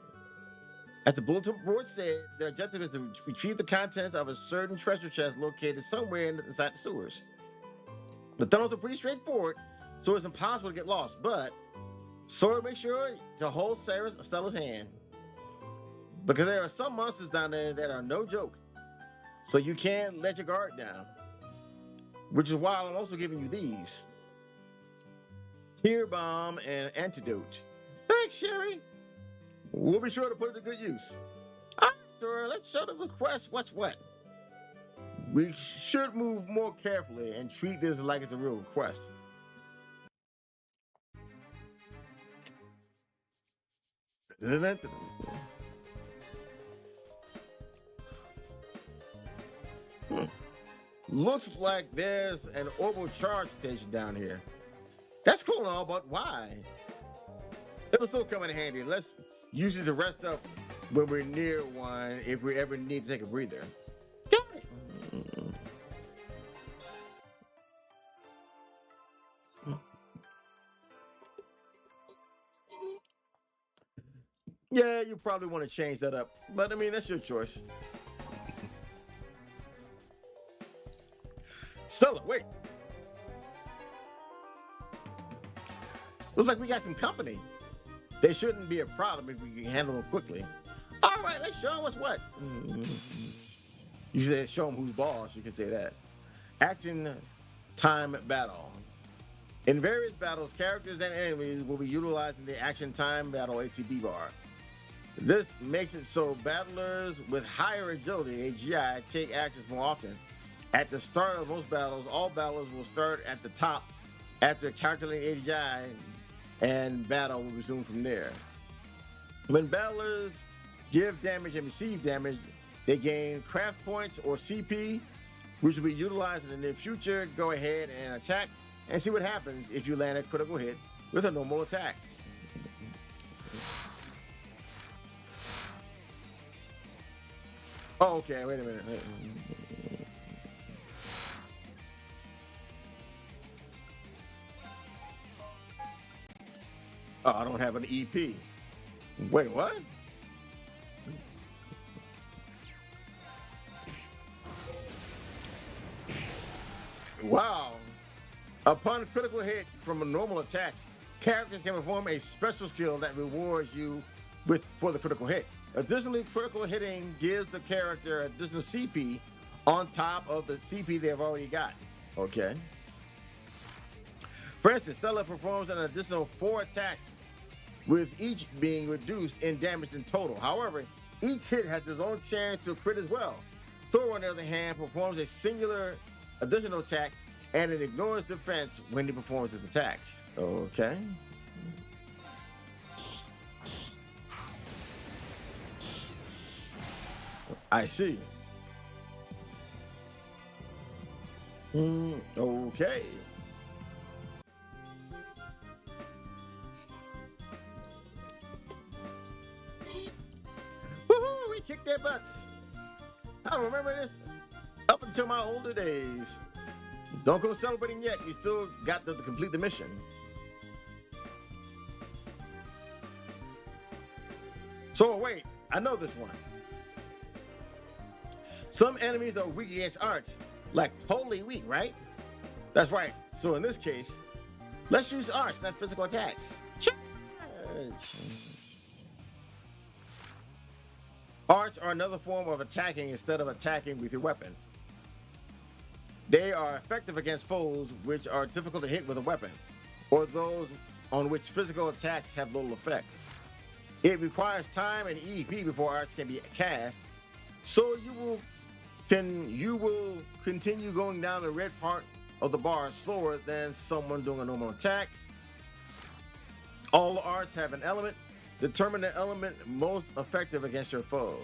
As the bulletin board said, their objective is to retrieve the contents of a certain treasure chest located somewhere inside the sewers. The tunnels are pretty straightforward, so it's impossible to get lost, but Sora makes sure to hold Stella's hand. Because there are some monsters down there that are no joke. So you can't let your guard down. Which is why I'm also giving you these. Tear Bomb and Antidote. Thanks, Sherry. We'll be sure to put it to good use. All right, Sora, let's show the request what's what. We should move more carefully and treat this like it's a real request. Looks like there's an orbital charge station down here. That's cool and all, but why? It'll still come in handy. Let's use it to rest up when we're near one if we ever need to take a breather. Got it. Yeah, you probably want to change that up, but I mean, that's your choice. Stella, wait. Looks like we got some company. They shouldn't be a problem if we can handle them quickly. All right, let's show them what's what. You should show them who's boss. You can say that. Action time battle. In various battles, characters and enemies will be utilizing the action time battle ATB bar. This makes it so battlers with higher agility, AGI, take actions more often. At the start of most battles, all battlers will start at the top after calculating AGI, and battle will resume from there. When battlers give damage and receive damage, they gain craft points or CP, which will be utilized in the near future. Go ahead and attack and see what happens if you land a critical hit with a normal attack. Oh, okay, wait a minute. Oh, I don't have an EP. Wait, what? Wow. Upon critical hit from a normal attacks, characters can perform a special skill that rewards you for the critical hit. Additionally, critical hitting gives the character additional CP on top of the CP they have already got. Okay. For instance, Stella performs an additional 4 attacks, with each being reduced in damage in total. However, each hit has its own chance to crit as well. Sora, on the other hand, performs a singular additional attack, and it ignores defense when he performs his attack. Okay. I see. Okay. Woohoo! We kicked their butts. I remember this up until my older days. Don't go celebrating yet. You still got to complete the mission. So wait, I know this one. Some enemies are weak against arts, like totally weak, right? That's right. So in this case, let's use arts, not physical attacks. Charge! Arts are another form of attacking instead of attacking with your weapon. They are effective against foes which are difficult to hit with a weapon, or those on which physical attacks have little effect. It requires time and EP before arts can be cast, so you will continue going down the red part of the bar slower than someone doing a normal attack. All arts have an element. Determine the element most effective against your foe.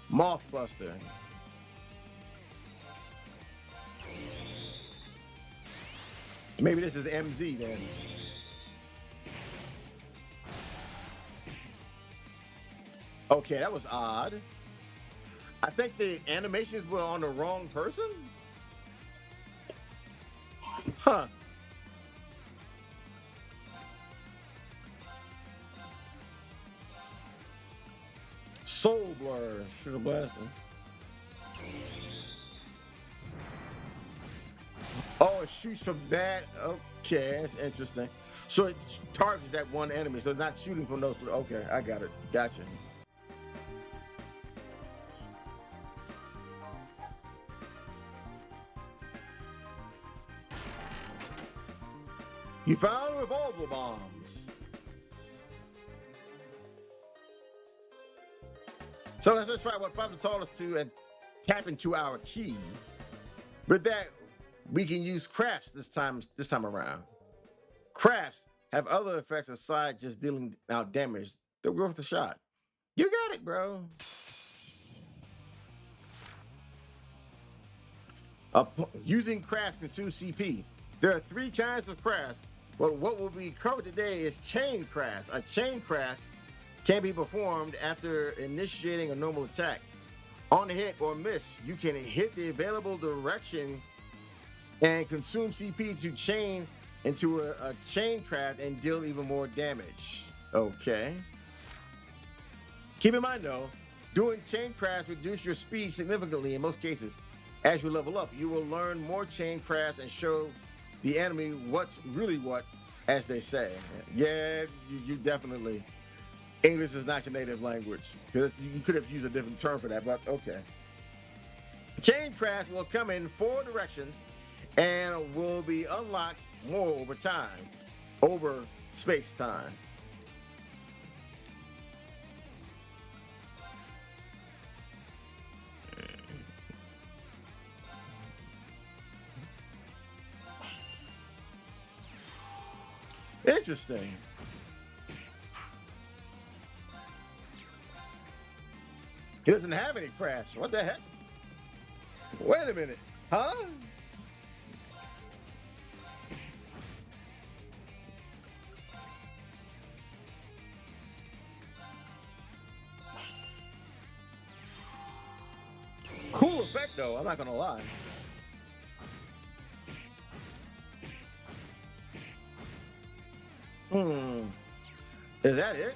Moth Buster. Maybe this is MZ then. Okay, that was odd. I think the animations were on the wrong person. Huh. Soul blur. Should have blasted. Oh, it shoots from that. Okay, that's interesting. So it targets that one enemy, so it's not shooting from those. Okay, I got it. Gotcha. You found revolver bombs. So let's try what Father taught us to and tap into our key. With that, we can use crafts this time around. Crafts have other effects aside just dealing out damage. They're worth a shot. You got it, bro. Using crafts consumes CP. There are 3 kinds of crafts, but what will be covered today is chain crafts. A chain craft can be performed after initiating a normal attack. On a hit or miss, you can hit the available direction and consume CP to chain into a chain craft and deal even more damage. Okay. Keep in mind though, doing chain crafts reduce your speed significantly in most cases. As you level up, you will learn more chain crafts and show the enemy what's really what, as they say. Yeah, you definitely. English is not your native language. Because you could have used a different term for that, but okay. Chain crafts will come in 4 directions and will be unlocked more over time, over space-time. Interesting. He doesn't have any crafts. What the heck? Wait a minute. Huh? Cool effect, though. I'm not going to lie. Is that it?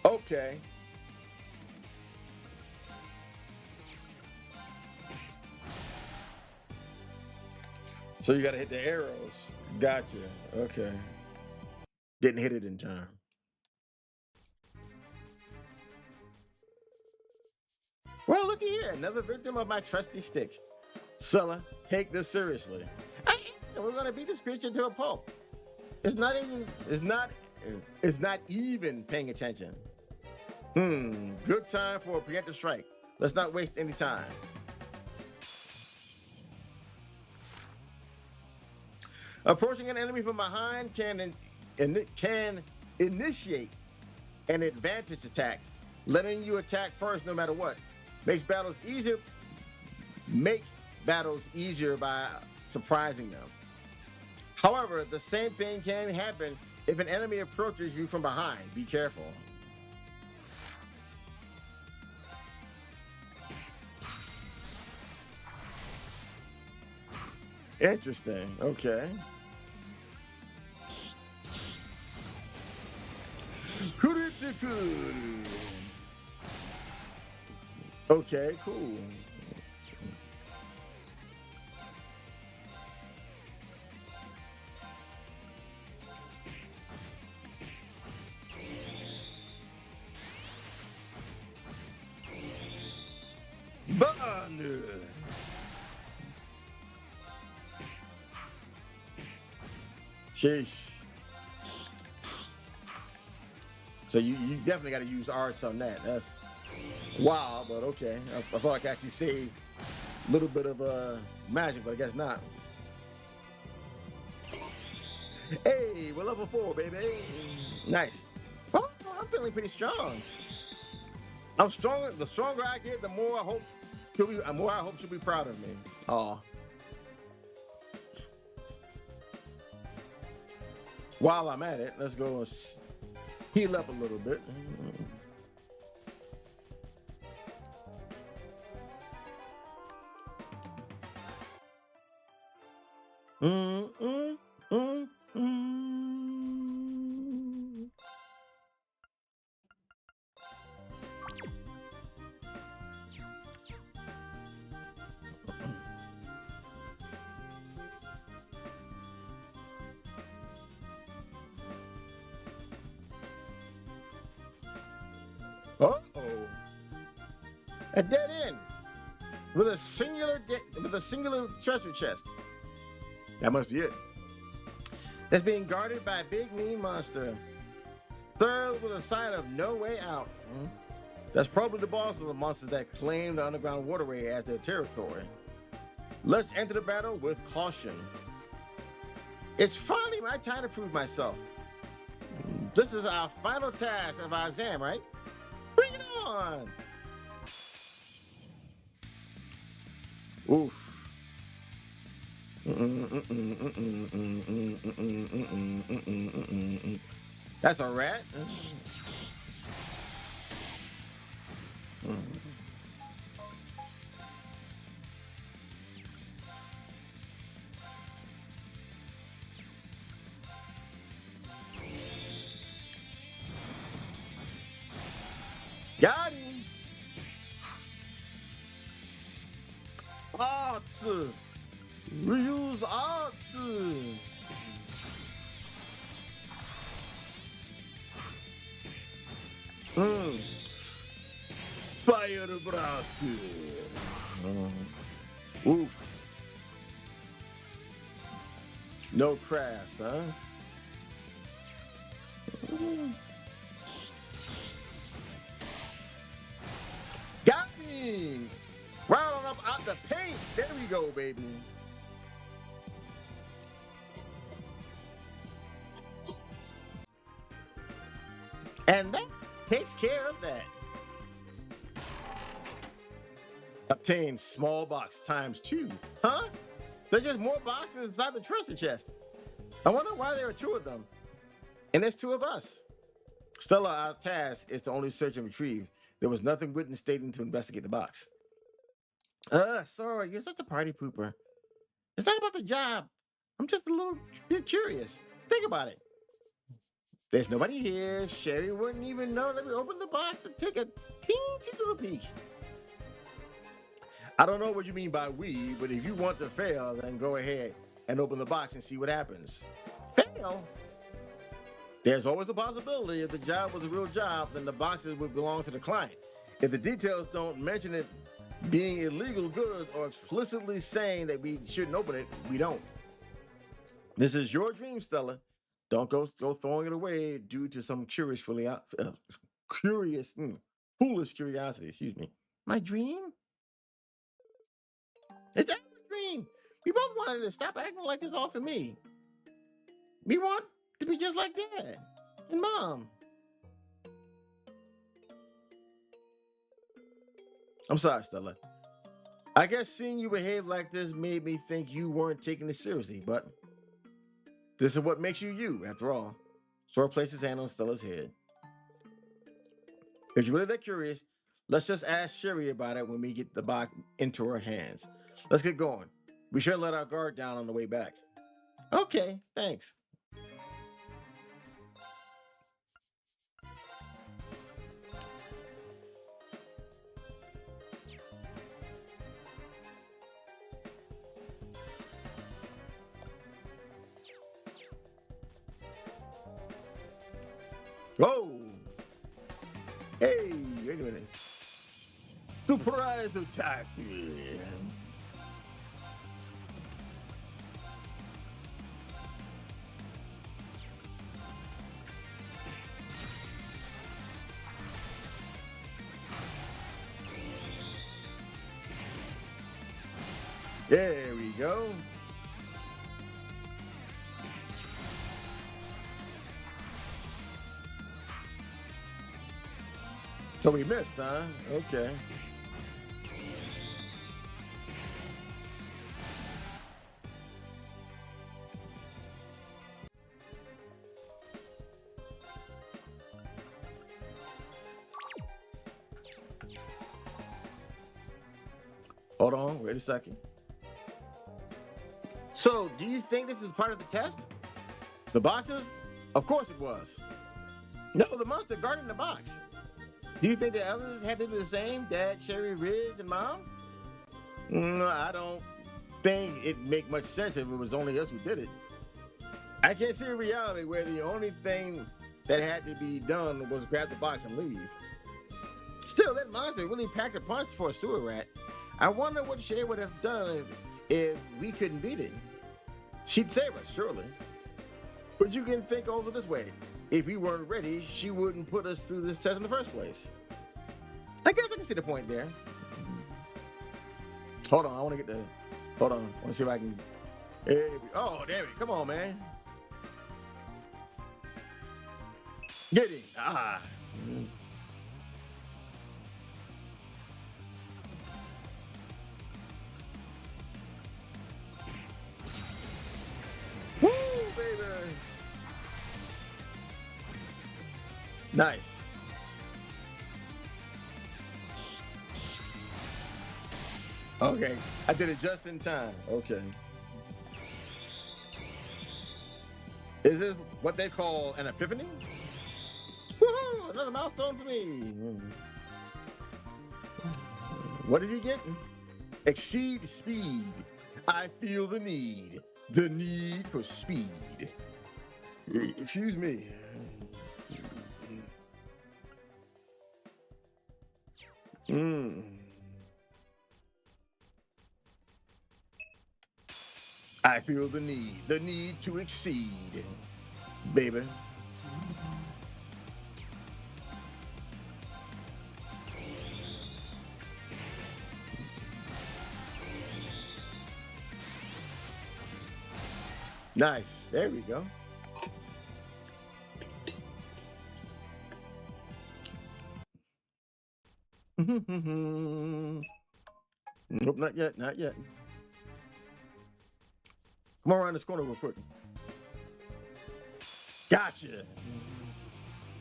Okay. So you got to hit the arrows. Gotcha. Okay. Didn't hit it in time. Well, looky here. Another victim of my trusty stick. Sulla, take this seriously. We're going to beat this creature to a pulp. It's not even paying attention. Good time for a preemptive strike. Let's not waste any time. Approaching an enemy from behind can initiate an advantage attack, letting you attack first no matter what. Make battles easier by surprising them. However, the same thing can happen if an enemy approaches you from behind. Be careful. Interesting. Okay. Okay, cool. Bond. Sheesh. So you definitely got to use arts on that. That's wow, but okay. I thought I could actually see a little bit of magic, but I guess not. Hey, we're level 4, baby. Nice. Oh, I'm feeling pretty strong. I'm stronger. The stronger I get, the more I hope she'll be proud of me. Oh. While I'm at it, let's go and heal up a little bit. Mm, mm, mm, mm. Oh, a dead end with a singular treasure chest. That must be it. That's being guarded by a big mean monster, served with a sign of no way out. That's probably the boss of the monsters that claim the underground waterway as their territory. Let's enter the battle with caution. It's finally my time to prove myself. This is our final task of our exam, right? Bring it on! Oof. That's a rat? Got him! Arts! We use arts! Fire blast! Oof. No crafts, huh? Got me! Right on up out the paint. There we go, baby. And that takes care of that. Obtain small box ×2. Huh? There's just more boxes inside the treasure chest. I wonder why there are 2 of them. And there's 2 of us. Stella, our task is to only search and retrieve. There was nothing written stating to investigate the box. Sorry, you're such a party pooper. It's not about the job. I'm just a little bit curious. Think about it. There's nobody here. Sherry wouldn't even know that we opened the box to take a teensy little peek. I don't know what you mean by we, but if you want to fail, then go ahead and open the box and see what happens. Fail? There's always a possibility if the job was a real job, then the boxes would belong to the client. If the details don't mention it being illegal goods or explicitly saying that we shouldn't open it, we don't. This is your dream, Stella. Don't go throwing it away due to some foolish curiosity. Excuse me. My dream? It's our dream. We both wanted to stop acting like it's all for me. We want to be just like Dad and Mom. I'm sorry, Stella. I guess seeing you behave like this made me think you weren't taking it seriously, but this is what makes you you, after all. Sora placed his hand on Stella's head. If you're really that curious, let's just ask Sherry about it when we get the box into her hands. Let's get going. We should let our guard down on the way back. Okay, thanks. Oh! Hey, wait a minute. Surprise attack! There we go. So we missed, huh? Okay. Hold on, wait a second. So, do you think this is part of the test? The boxes? Of course it was. No, the monster guarding the box. Do you think the others had to do the same? Dad, Sherry, Ridge, and Mom? No, I don't think it'd make much sense if it was only us who did it. I can't see a reality where the only thing that had to be done was grab the box and leave. Still, that monster really packed a punch for a sewer rat. I wonder what Sherry would have done if we couldn't beat it. She'd save us, surely. But you can think over this way. If we weren't ready, she wouldn't put us through this test in the first place. I guess I can see the point there. Hold on, I want to get the... Hold on, I want to see if I can... Oh, there we go. Come on, man. Get it. Ah. Woo, baby. Nice. Okay, I did it just in time. Okay. Is this what they call an epiphany? Woohoo! Another milestone for me. What is he getting? Exceed speed. I feel the need. The need for speed. Excuse me. I feel the need to exceed, baby. Nice, there we go. Nope, not yet, not yet. Come on around this corner real quick. Gotcha.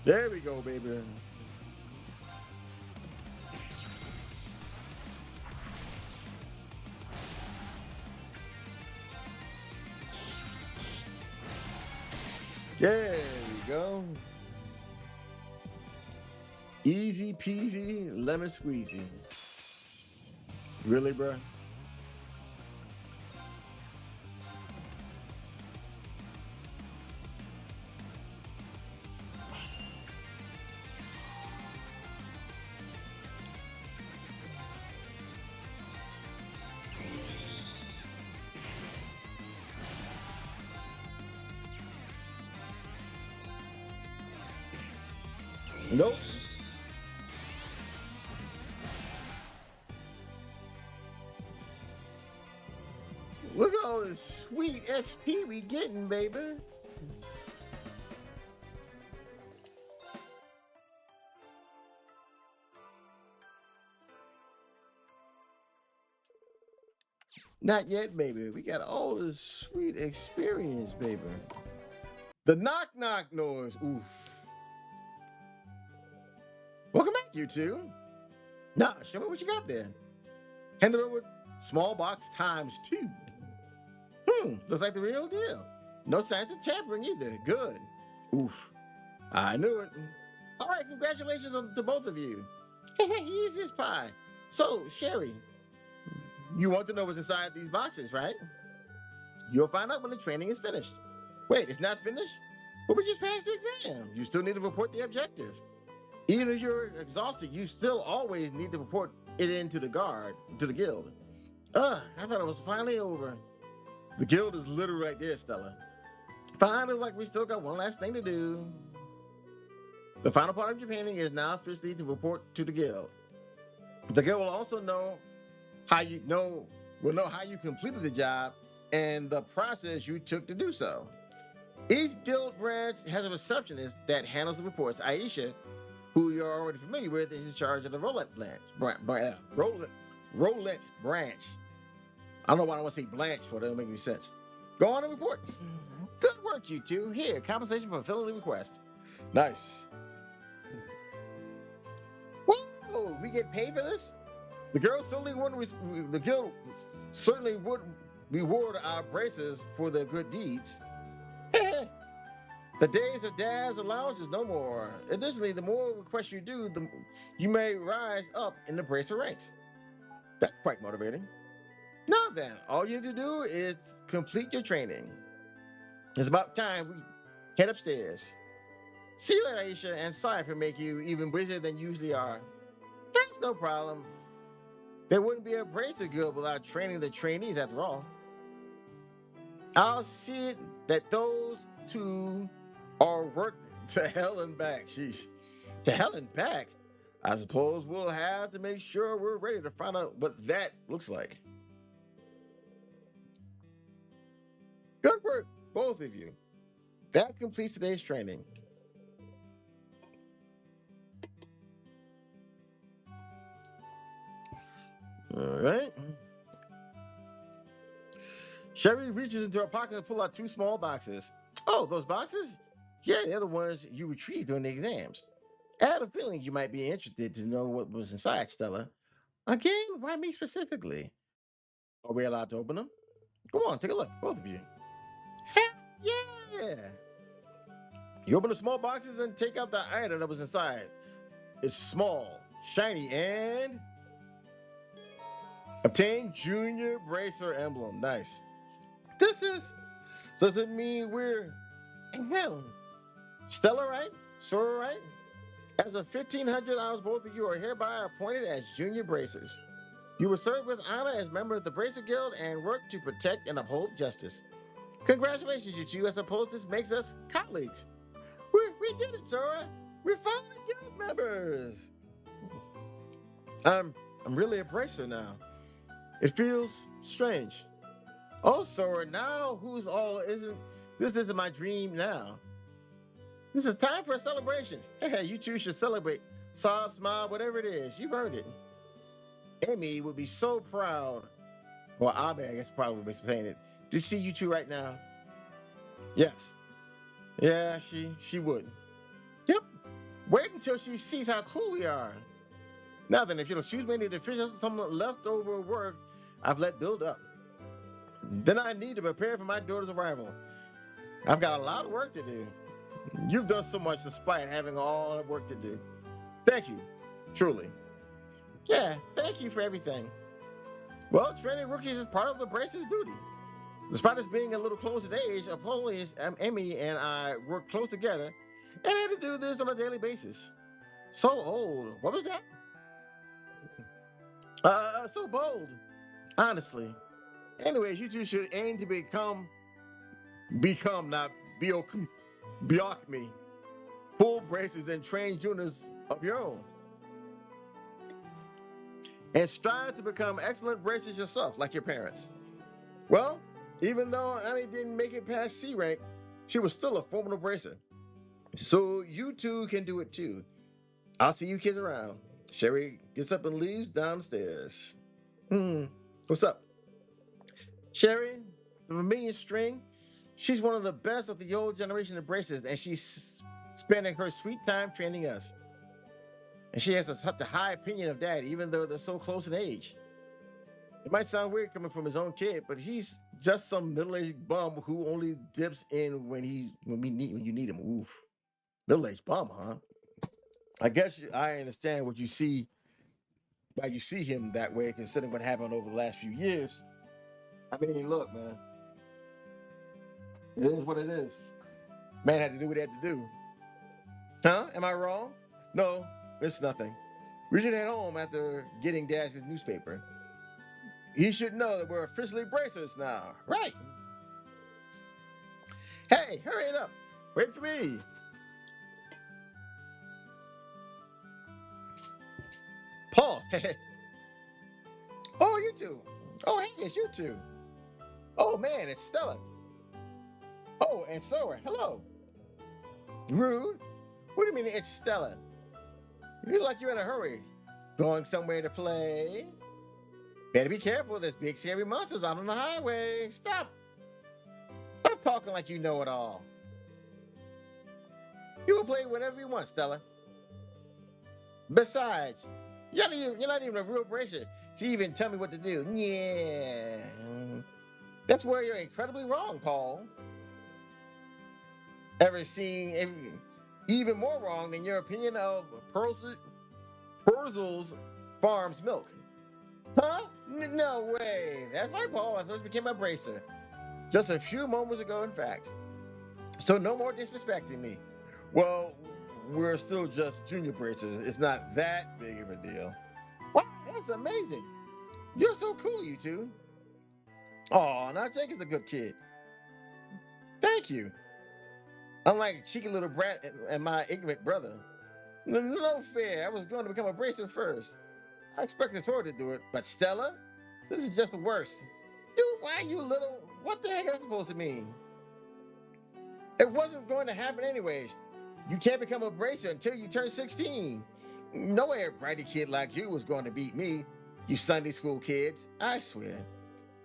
There we go, baby. There we go. Easy peasy, lemon squeezy. Really, bro? Nope. Look at all this sweet XP we getting, baby. Not yet, baby. We got all this sweet experience, baby. The knock knock noise. Oof. Welcome back, you two. Now, show me what you got there. Hand it over. Small box times 2. Looks like the real deal. No signs of tampering either. Good. Oof. I knew it. All right, congratulations to both of you. Easy as pie. So, Sherry, you want to know what's inside these boxes, right? You'll find out when the training is finished. Wait, it's not finished? But we just passed the exam. You still need to report the objective. Even if you're exhausted, you still always need to report it into the guild. I thought it was finally over. The guild is literally right there, Stella. Fine, looks like we still got one last thing to do. The final part of your painting is now officially to report to the guild. The guild will also know how you completed the job and the process you took to do so. Each guild branch has a receptionist that handles the reports. Aisha, who you're already familiar with, is in charge of the Roulette branch. I don't know why I don't want to say Blanche for that. Doesn't make any sense. Go on and report. Good work, you two. Here, compensation for fulfilling the request. Nice. Whoa, we get paid for this? The guild certainly would reward our bracers for their good deeds. The days of dads and lounges no more. Additionally, the more requests you do, you may rise up in the bracer ranks. That's quite motivating. Now then, all you need to do is complete your training. It's about time we head upstairs. See you later, Aisha, and sorry for making you even busier than you usually are. That's no problem. There wouldn't be a bracer guild without training the trainees after all. I'll see it that those two are worked to hell and back. Sheesh. To hell and back? I suppose we'll have to make sure we're ready to find out what that looks like. Good work, both of you. That completes today's training. All right. Sherry reaches into her pocket and pulls out two small boxes. Oh, those boxes? Yeah, they're the ones you retrieved during the exams. I had a feeling you might be interested to know what was inside, Stella. Again, why me specifically? Are we allowed to open them? Come on, take a look, both of you. Heck yeah! You open the small boxes and take out the item that was inside. It's small, shiny, and obtain Junior Bracer emblem. Nice. Does it mean we're Stella, right? Sora, right? As of 1500 hours, both of you are hereby appointed as Junior Bracers. You will serve with honor as members of the Bracer Guild and work to protect and uphold justice. Congratulations, you two. I suppose this makes us colleagues. We did it, Sora. We're finally guild members. I'm really a bracer now. It feels strange. Oh, Sora, now this isn't my dream now. This is time for a celebration. Hey, you two should celebrate. Sob, smile, whatever it is. You've earned it. Amy would be so proud. Well, Abe, I guess, probably would be saying it. To see you two right now. Yes. Yeah, she would. Yep. Wait until she sees how cool we are. Now then, if you'll excuse me to finish up some leftover work I've let build up. Then I need to prepare for my daughter's arrival. I've got a lot of work to do. You've done so much despite having all the work to do. Thank you, truly. Yeah, thank you for everything. Well, training rookies is part of the Bracer's duty. Despite us being a little close in age, Apollonius, Emmy, and I work close together and had to do this on a daily basis. So old. What was that? So bold. Honestly. Anyways, you two should aim to become not Biochemy, full bracers and trained juniors of your own. And strive to become excellent bracers yourself, like your parents. Well, even though Amy didn't make it past C rank, she was still a formidable bracer. So you two can do it too. I'll see you kids around. Sherry gets up and leaves downstairs. What's up? Sherry, the Vermilion String, she's one of the best of the old generation of bracers, and she's spending her sweet time training us. And she has such a high opinion of Dad, even though they're so close in age. It might sound weird coming from his own kid, but he's just some middle-aged bum who only dips in when you need him. Oof. Middle-aged bum, huh? I guess I understand what you see, why you see him that way, considering what happened over the last few years. I mean, look, man. It is what it is. Man had to do what he had to do. Huh? Am I wrong? No, it's nothing. We should head home after getting Dash's newspaper. He should know that we're officially bracers now. Right. Hey, hurry it up. Wait for me. Paul. Oh, you two. Oh, hey, it's you two. Oh, man, it's Stella. Oh, and Sora. Hello. Rude. What do you mean it's Stella? You look like you're in a hurry. Going somewhere to play? Better be careful. There's big scary monsters out on the highway. Stop. Stop talking like you know it all. You will play whenever you want, Stella. Besides, you're not even a real bracer to even tell me what to do. Yeah. That's where you're incredibly wrong, Paul. Ever seen even more wrong than your opinion of Purzel's Farms milk? Huh? No way. That's right, Paul. I first became a bracer. Just a few moments ago, in fact. So no more disrespecting me. Well, we're still just junior bracers. It's not that big of a deal. Wow, that's amazing. You're so cool, you two. Oh, now Jake is a good kid. Thank you. Unlike cheeky little brat and my ignorant brother. No fair. I was going to become a bracer first. I expected Tori to do it, but Stella? This is just the worst. Dude, why you little? What the heck is that supposed to mean? It wasn't going to happen anyways. You can't become a bracer until you turn 16. No way a brighty kid like you was going to beat me, you Sunday school kids. I swear.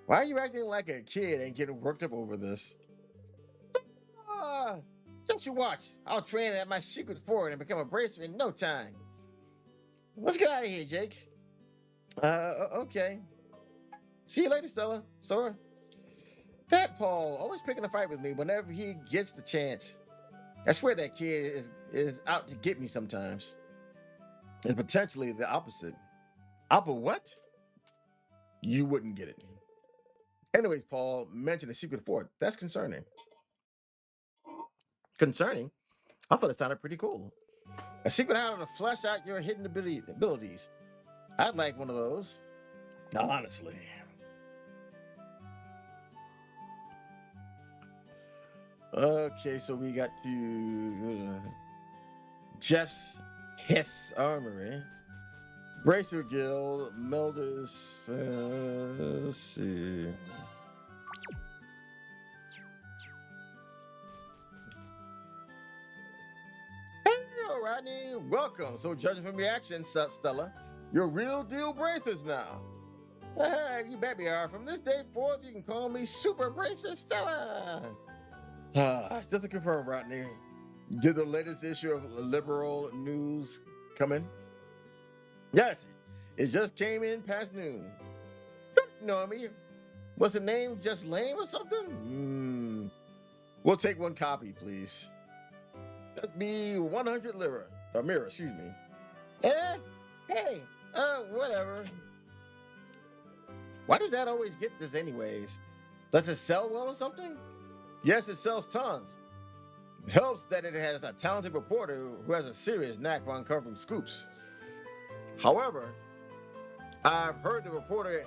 Why are you acting like a kid and getting worked up over this? Don't you watch. I'll train at my secret fort and become a bracer in no time. Let's get out of here, Jake. Okay. See you later, Stella. Sora. That Paul, always picking a fight with me whenever he gets the chance. I swear that kid is out to get me sometimes. And potentially the opposite. What? You wouldn't get it. Anyways, Paul mentioned a secret fort. That's concerning. Concerning? I thought it sounded pretty cool. A secret how to flesh out your hidden abilities. I'd like one of those. Honestly. Okay, so we got to Jeff's Heff's Armory. Bracer Guild, Melders, let's see. Hello, Rodney. Welcome. So, judging from your actions, Stella, you're real deal bracers now. You bet we are. From this day forth, you can call me Super Bracer Stella. Just to confirm, Rodney, did the latest issue of Liberal News come in? Yes, it just came in past noon. Don't know me. Was the name just lame or something? We'll take one copy, please. That'd be 100 lira. Mira, excuse me. Hey, whatever. Why does that always get this anyways? Does it sell well or something? Yes, it sells tons. It helps that it has a talented reporter who has a serious knack for uncovering scoops. However, I've heard the reporter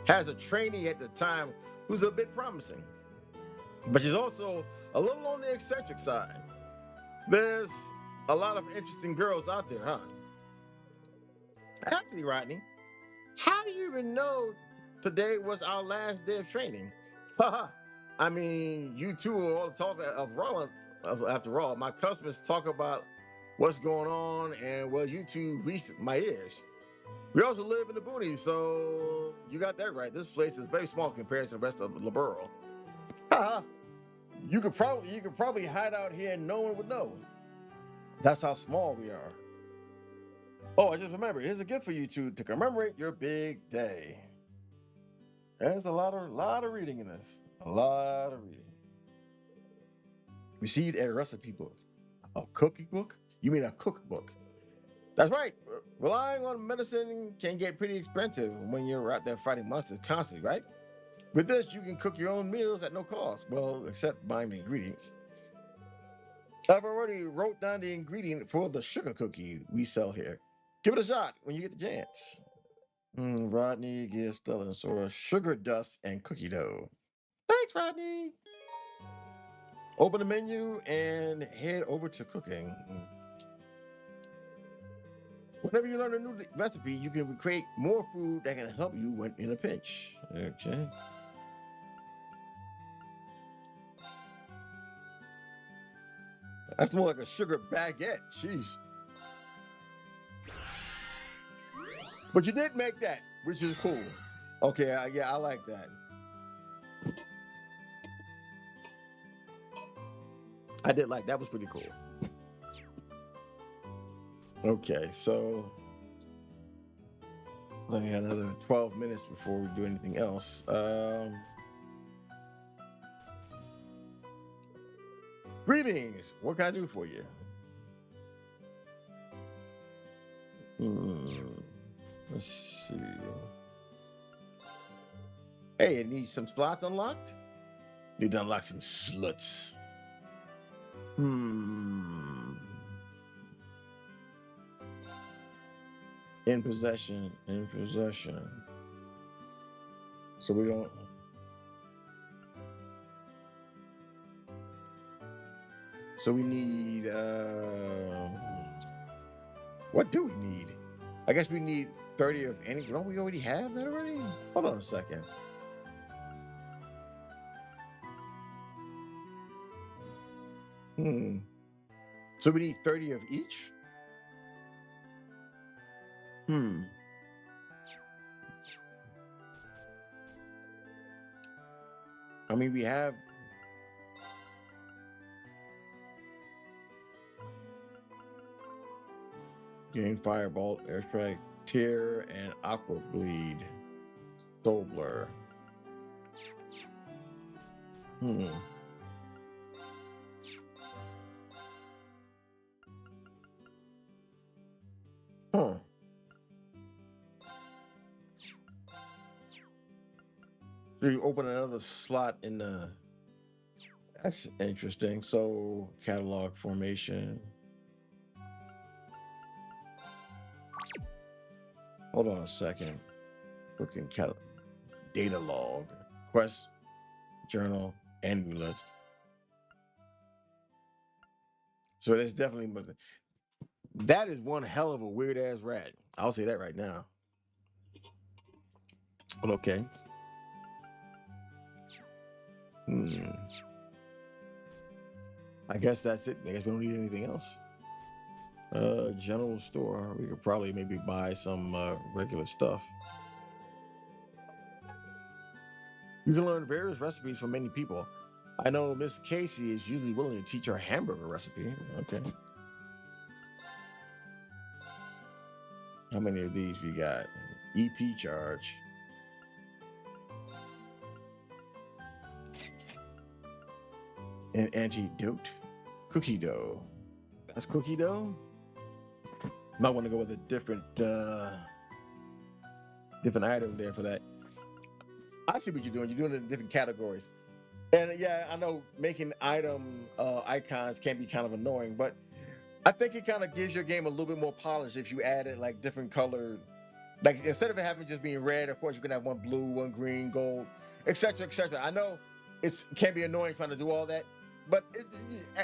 has a trainee at the time who's a bit promising. But she's also a little on the eccentric side. There's a lot of interesting girls out there, huh? Actually, Rodney, how do you even know today was our last day of training? Haha. I mean, you two are all the talk of Roland. After all, my customers talk about what's going on, and well, you two reach my ears. We also live in the boonies, so you got that right. This place is very small compared to the rest of the borough. Haha. You could probably hide out here and no one would know. That's how small we are. Oh, I just remembered. Here's a gift for you two to commemorate your big day. There's a lot of reading in this. A lot of reading. Received a recipe book. A cooking book? You mean a cookbook? That's right. Relying on medicine can get pretty expensive when you're out there fighting monsters constantly, right? With this, you can cook your own meals at no cost. Well, except buying the ingredients. I've already wrote down the ingredient for the sugar cookie we sell here. Give it a shot when you get the chance. Rodney gives Stella and Sora sugar dust and cookie dough. Thanks, Rodney. Open the menu and head over to cooking. Whenever you learn a new recipe, you can create more food that can help you when in a pinch. Okay. That's more like a sugar baguette. Jeez. But you did make that, which is cool. Okay, yeah, I like that. I did like that. Was pretty cool. Okay, so let me have another 12 minutes before we do anything else. Greetings. What can I do for you? Let's see. Hey, it needs some slots unlocked? Need to unlock some sluts. In possession. So we don't. So we need. What do we need? I guess we need 30 of any. Don't we already have that already? Hold on a second. So we need 30 of each? I mean, we have. Gain Firebolt, Airstrike, Tear, and Aqua Bleed. Soul Blur. So you open another slot in the. That's interesting. So catalog formation. Hold on a second. Looking data log, quest, journal, and list. So that's definitely. That is one hell of a weird ass rat. I'll say that right now. But okay. I guess that's it. I guess we don't need anything else. General store. We could probably maybe buy some regular stuff. You can learn various recipes from many people. I know Miss Casey is usually willing to teach her hamburger recipe. Okay. How many of these we got? EP charge. An antidote. Cookie dough. That's cookie dough? Might want to go with a different item there for that. I see what you're doing. You're doing it in different categories. And yeah, I know making item icons can be kind of annoying, but I think it kind of gives your game a little bit more polish if you added like different colored, like instead of it having just being red, of course you can have one blue, one green, gold, etc., etc. I know it can be annoying trying to do all that, but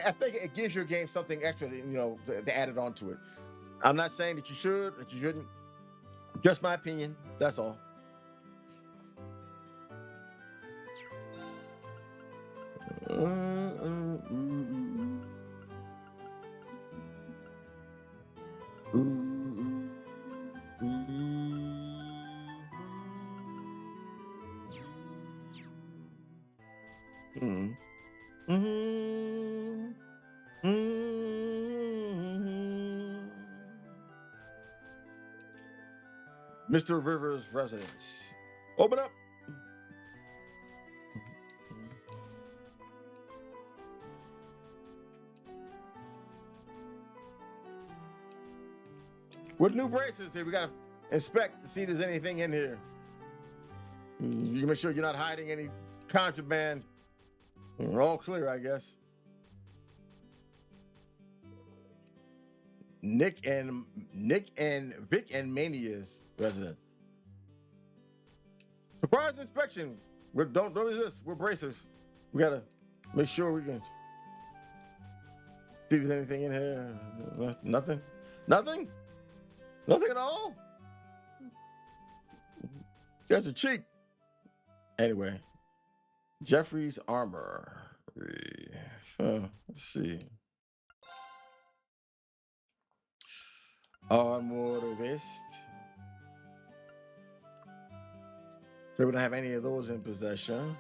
I think it gives your game something extra, to add it onto it. I'm not saying that you should, that you shouldn't. Just my opinion. That's all. Mr. Rivers' residence. Open up. With new bracelets here, we gotta inspect to see if there's anything in here. You can make sure you're not hiding any contraband. We're all clear, I guess. Nick and Vic and Mania's resident. Surprise inspection. Don't resist. We're bracers. We gotta make sure we can see if there's anything in here. Nothing. Nothing. Nothing at all. You guys are cheap. Anyway, Jeffrey's armor. Let's see. Armor vest. So we don't have any of those in possession.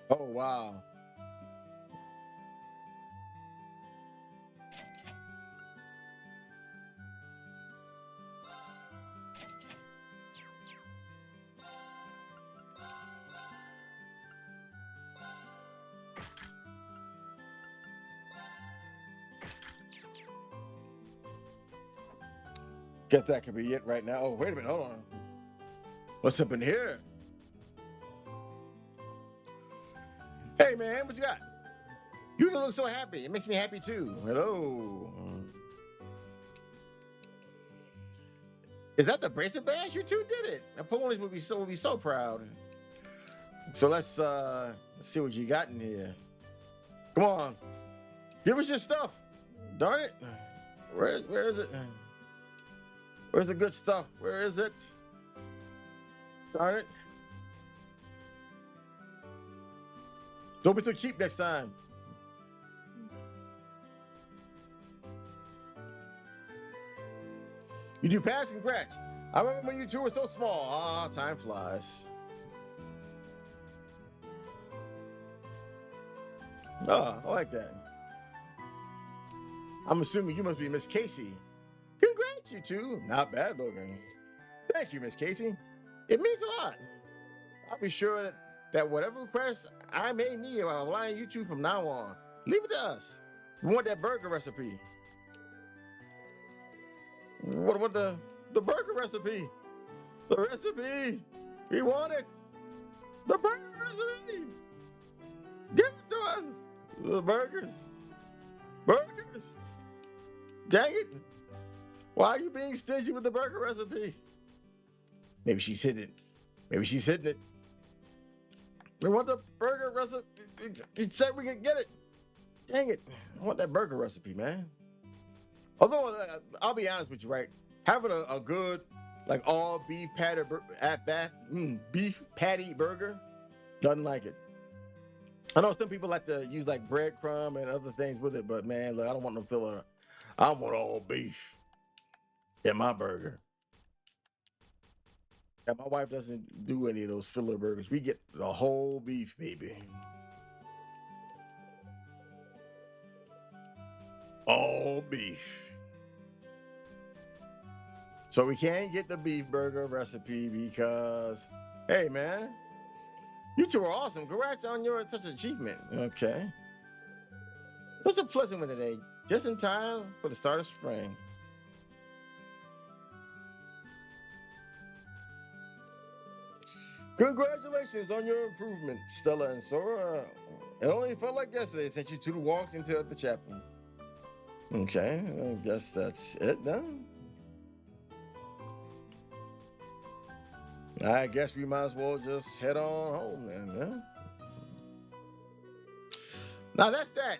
Oh, wow. Guess that could be it right now. Oh, wait a minute. Hold on. What's up in here? Hey, man, what you got? You look so happy. It makes me happy, too. Hello. Is that the bracelet bash? You two did it. Napoleon would be so proud. So let's see what you got in here. Come on. Give us your stuff. Darn it. Where is it? Where's the good stuff? Where is it? Darn it. Don't be too cheap next time. You do pass? Congrats. I remember when you two were so small. Ah, time flies. Oh, I like that. I'm assuming you must be Miss Casey. Congrats, you two. Not bad looking. Thank you, Miss Casey. It means a lot. I'll be sure that whatever requests I may need while relying you two from now on, leave it to us. We want that burger recipe. What the burger recipe? The recipe. We want it. The burger recipe. Give it to us. The burgers. Burgers. Dang it. Why are you being stingy with the burger recipe? Maybe she's hidden it. Maybe she's hidden it. We want the burger recipe. You said we could get it. Dang it. I want that burger recipe, man. Although, I'll be honest with you, right? Having a good, like all beef patty beef patty burger, doesn't like it. I know some people like to use like breadcrumb and other things with it, but man, look, I don't want no filler. I want all beef in my burger. And my wife doesn't do any of those filler burgers. We get the whole beef, baby. All beef. So we can't get the beef burger recipe because, hey man, you two are awesome. Congrats on your such achievement. Okay. Such a pleasant one today, just in time for the start of spring. Congratulations on your improvement, Stella and Sora. It only felt like yesterday since you two walked into the chapel. Okay, I guess that's it then. I guess we might as well just head on home then, yeah? Now that's that.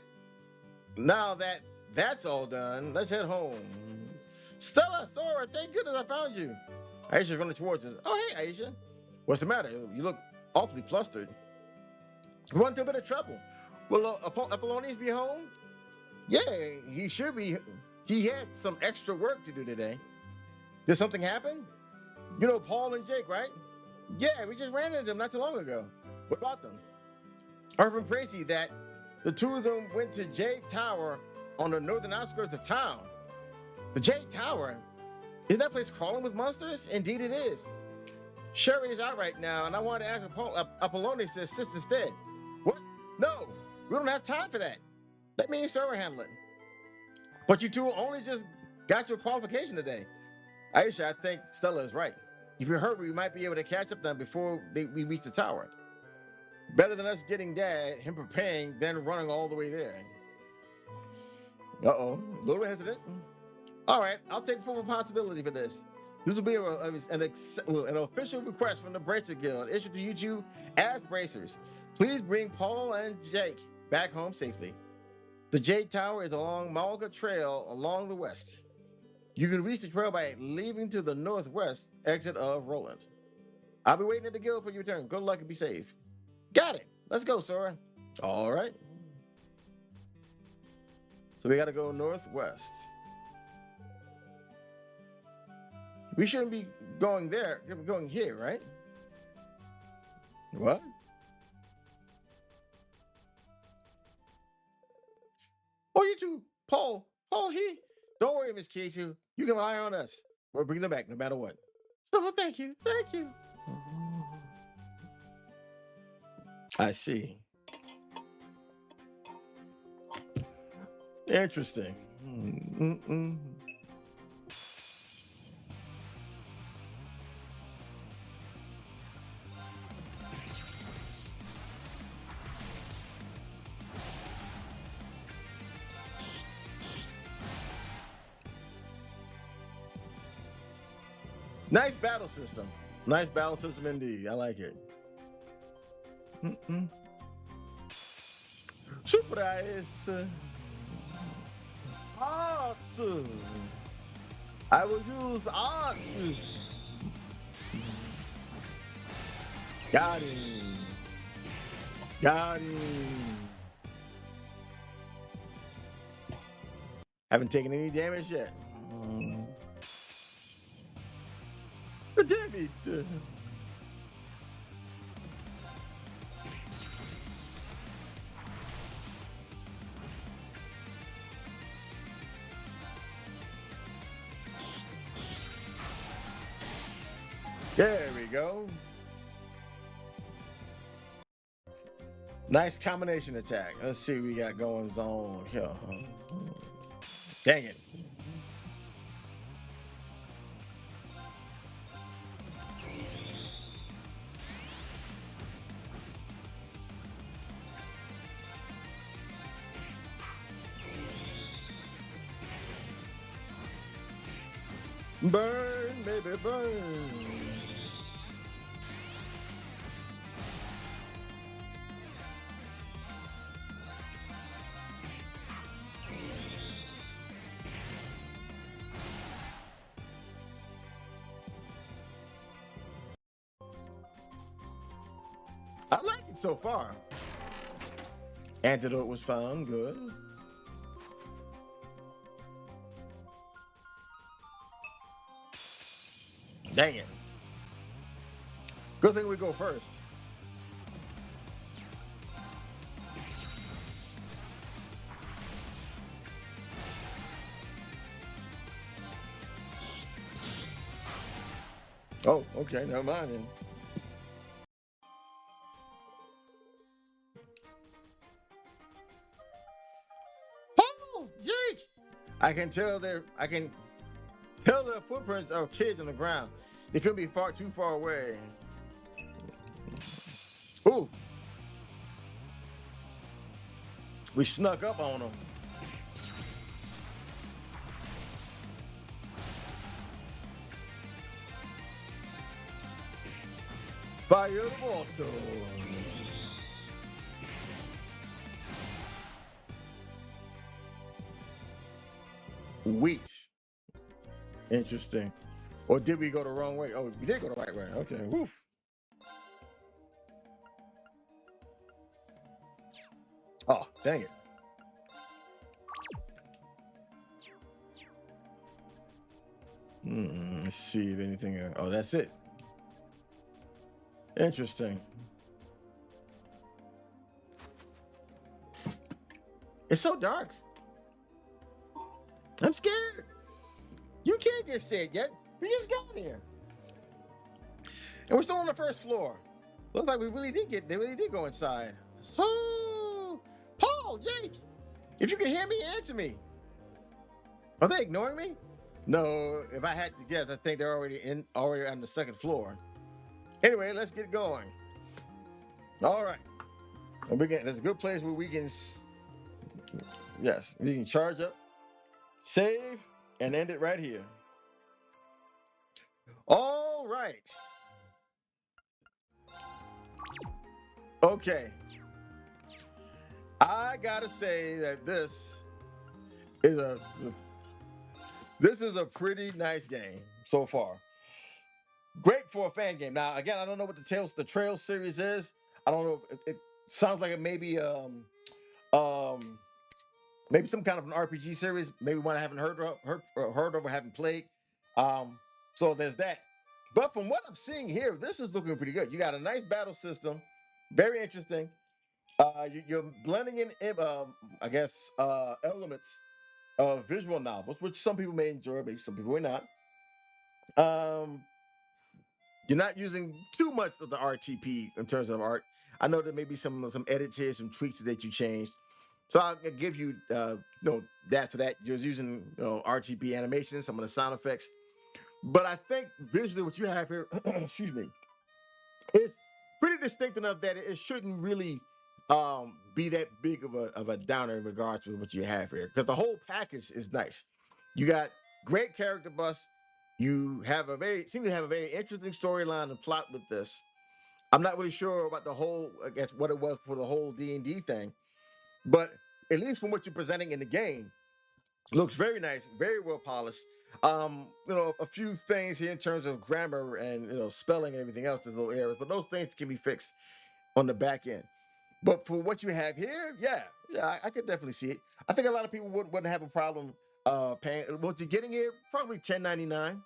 Now that that's all done, let's head home. Stella, Sora, thank goodness I found you. Aisha's running towards us. Oh, hey, Aisha. What's the matter? You look awfully flustered. You run into a bit of trouble. Will Apollonius be home? Yeah, he should be. He had some extra work to do today. Did something happen? You know Paul and Jake, right? Yeah, we just ran into them not too long ago. What about them? I heard from Tracy that the two of them went to Jade Tower on the northern outskirts of town. The Jade Tower? Isn't that place crawling with monsters? Indeed it is. Sherry is out right now, and I wanted to ask Apollonius to assist instead. What? No, we don't have time for that. Let me and Sarah handle it. But you two only just got your qualification today. Aisha, I think Stella is right. If you hurry, we might be able to catch up them before we reach the tower. Better than us getting Dad, him preparing, then running all the way there. Uh-oh, a little hesitant. All right, I'll take full responsibility for this. This will be an official request from the Bracer Guild issued to you two as bracers. Please bring Paul and Jake back home safely. The Jade Tower is along Malga Trail along the west. You can reach the trail by leaving to the northwest exit of Roland. I'll be waiting at the guild for your return. Good luck and be safe. Got it. Let's go, Sora. All right. So we got to go northwest. We shouldn't be going there. We're going here, right? What? Oh, you two, Paul. Paul, don't worry, Miss K2. You can rely on us. We'll bring them back no matter what. Oh, well, thank you. Thank you. I see. Interesting. Nice battle system. Nice battle system indeed. I like it. Surprise! Arts. I will use arts. Got him. Got him. Haven't taken any damage yet. Damn it. There we go. Nice combination attack. Let's see what we got going on here. Dang it. Burn, baby, burn. I like it so far. Antidote was found. Good. Dang it. Good thing we go first. Oh, okay. Never mind then. Oh, Jake! I can tell the footprints of kids on the ground. They couldn't be too far away. Ooh. We snuck up on them. Fire the mortal. Wheat. Interesting. Or did we go the wrong way? Oh, we did go the right way. Okay. Woof. Oh, dang it. Let's see if anything. Oh, that's it. Interesting. It's so dark. I'm scared. You can't get scared yet. We just got here. And we're still on the first floor. Looks like they really did go inside. Oh, Paul, Jake, if you can hear me, answer me. Are they ignoring me? No, if I had to guess, I think they're already on the second floor. Anyway, let's get going. All right. And there's a good place where we can, yes, we can charge up, save, and end it right here. All right. Okay. I gotta say that this is a pretty nice game so far. Great for a fan game. Now, again, I don't know what the Trail series is. I don't know. It sounds like it may be maybe some kind of an RPG series. Maybe one I haven't heard of or haven't played. So So there's that. But from what I'm seeing here, this is looking pretty good. You got a nice battle system, very interesting. You're blending in, I guess, elements of visual novels, which some people may enjoy, maybe some people may not. Um, you're not using too much of the RTP in terms of art. I know there may be some edits here, some tweaks that you changed. So I'll give you, that to that. You're using, RTP animation, some of the sound effects. But I think visually what you have here, excuse me, is pretty distinct enough that it shouldn't really be that big of a downer in regards to what you have here. Because the whole package is nice. You got great character bust. You have seem to have a very interesting storyline and plot with this. I'm not really sure about the whole, I guess, what it was for the whole D&D thing. But at least from what you're presenting in the game, looks very nice, very well polished. A few things here in terms of grammar and spelling and everything else, there's little errors, but those things can be fixed on the back end. But for what you have here, I could definitely see it. I think a lot of people wouldn't have a problem paying. What you're getting here, probably $10.99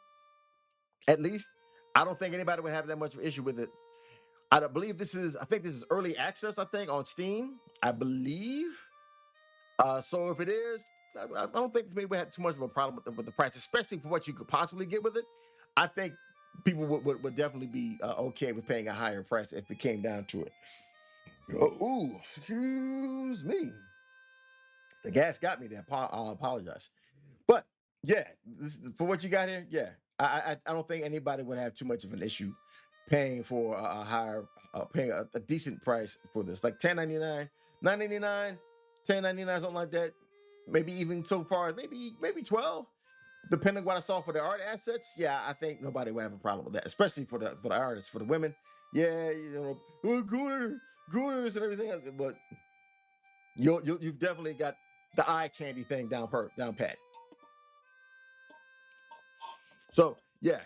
at least. I don't think anybody would have that much of an issue with it. I think this is early access, I think, on Steam, I believe. So if it is, I don't think maybe we had too much of a problem with the price, especially for what you could possibly get with it. I think people would definitely be okay with paying a higher price if it came down to it. Ooh, excuse me. The gas got me there. I apologize. But yeah, for what you got here, I don't think anybody would have too much of an issue paying for a higher, paying a decent price for this, like $10.99, $9.99, $10.99, something like that. Maybe even so far as maybe 12, depending on what I saw for the art assets. Yeah, I think nobody would have a problem with that, especially for the artists, for the women. Yeah, gooners and everything else, but you've definitely got the eye candy thing down pat. So yeah,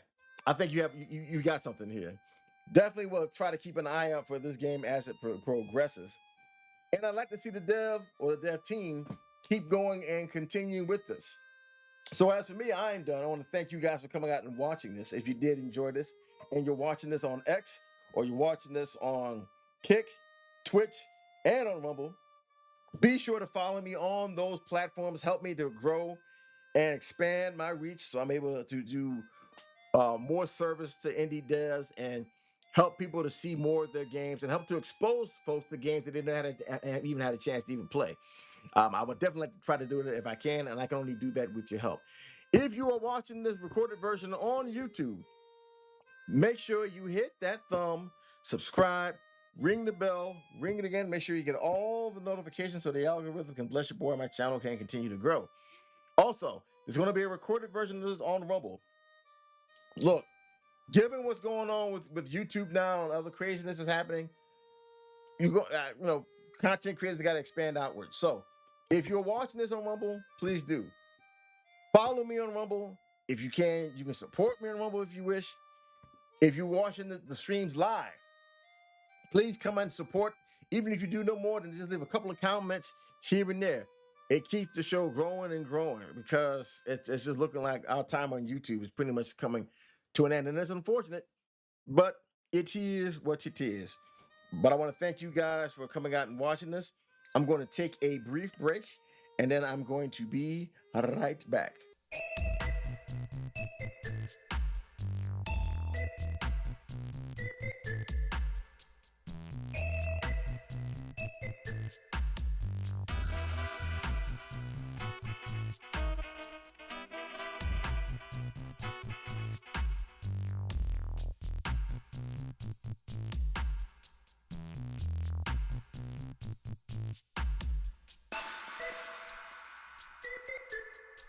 I think you got something here. Definitely will try to keep an eye out for this game as it progresses. And I'd like to see the dev or the dev team keep going and continue with this. So as for me, I am done. I want to thank you guys for coming out and watching this. If you did enjoy this and you're watching this on X or you're watching this on Kick, Twitch, and on Rumble, be sure to follow me on those platforms. Help me to grow and expand my reach so I'm able to do more service to indie devs and help people to see more of their games and help to expose folks to games that they didn't even had a chance to even play. I would definitely like to try to do it if I can, and I can only do that with your help. If you are watching this recorded version on YouTube, make sure you hit that thumb, subscribe, ring the bell, ring it again. Make sure you get all the notifications so the algorithm can bless your boy and my channel can continue to grow. Also, there's going to be a recorded version of this on Rumble. Look, given what's going on with YouTube now and other craziness is happening, content creators got to expand outward. So if you're watching this on Rumble, please do follow me on Rumble. If you can support me on Rumble if you wish. If you're watching the streams live, please come and support. Even if you do no more than just leave a couple of comments here and there, it keeps the show growing and growing because it's just looking like our time on YouTube is pretty much coming to an end. And it's unfortunate, but it is what it is. But I want to thank you guys for coming out and watching this. I'm going to take a brief break, and then I'm going to be right back.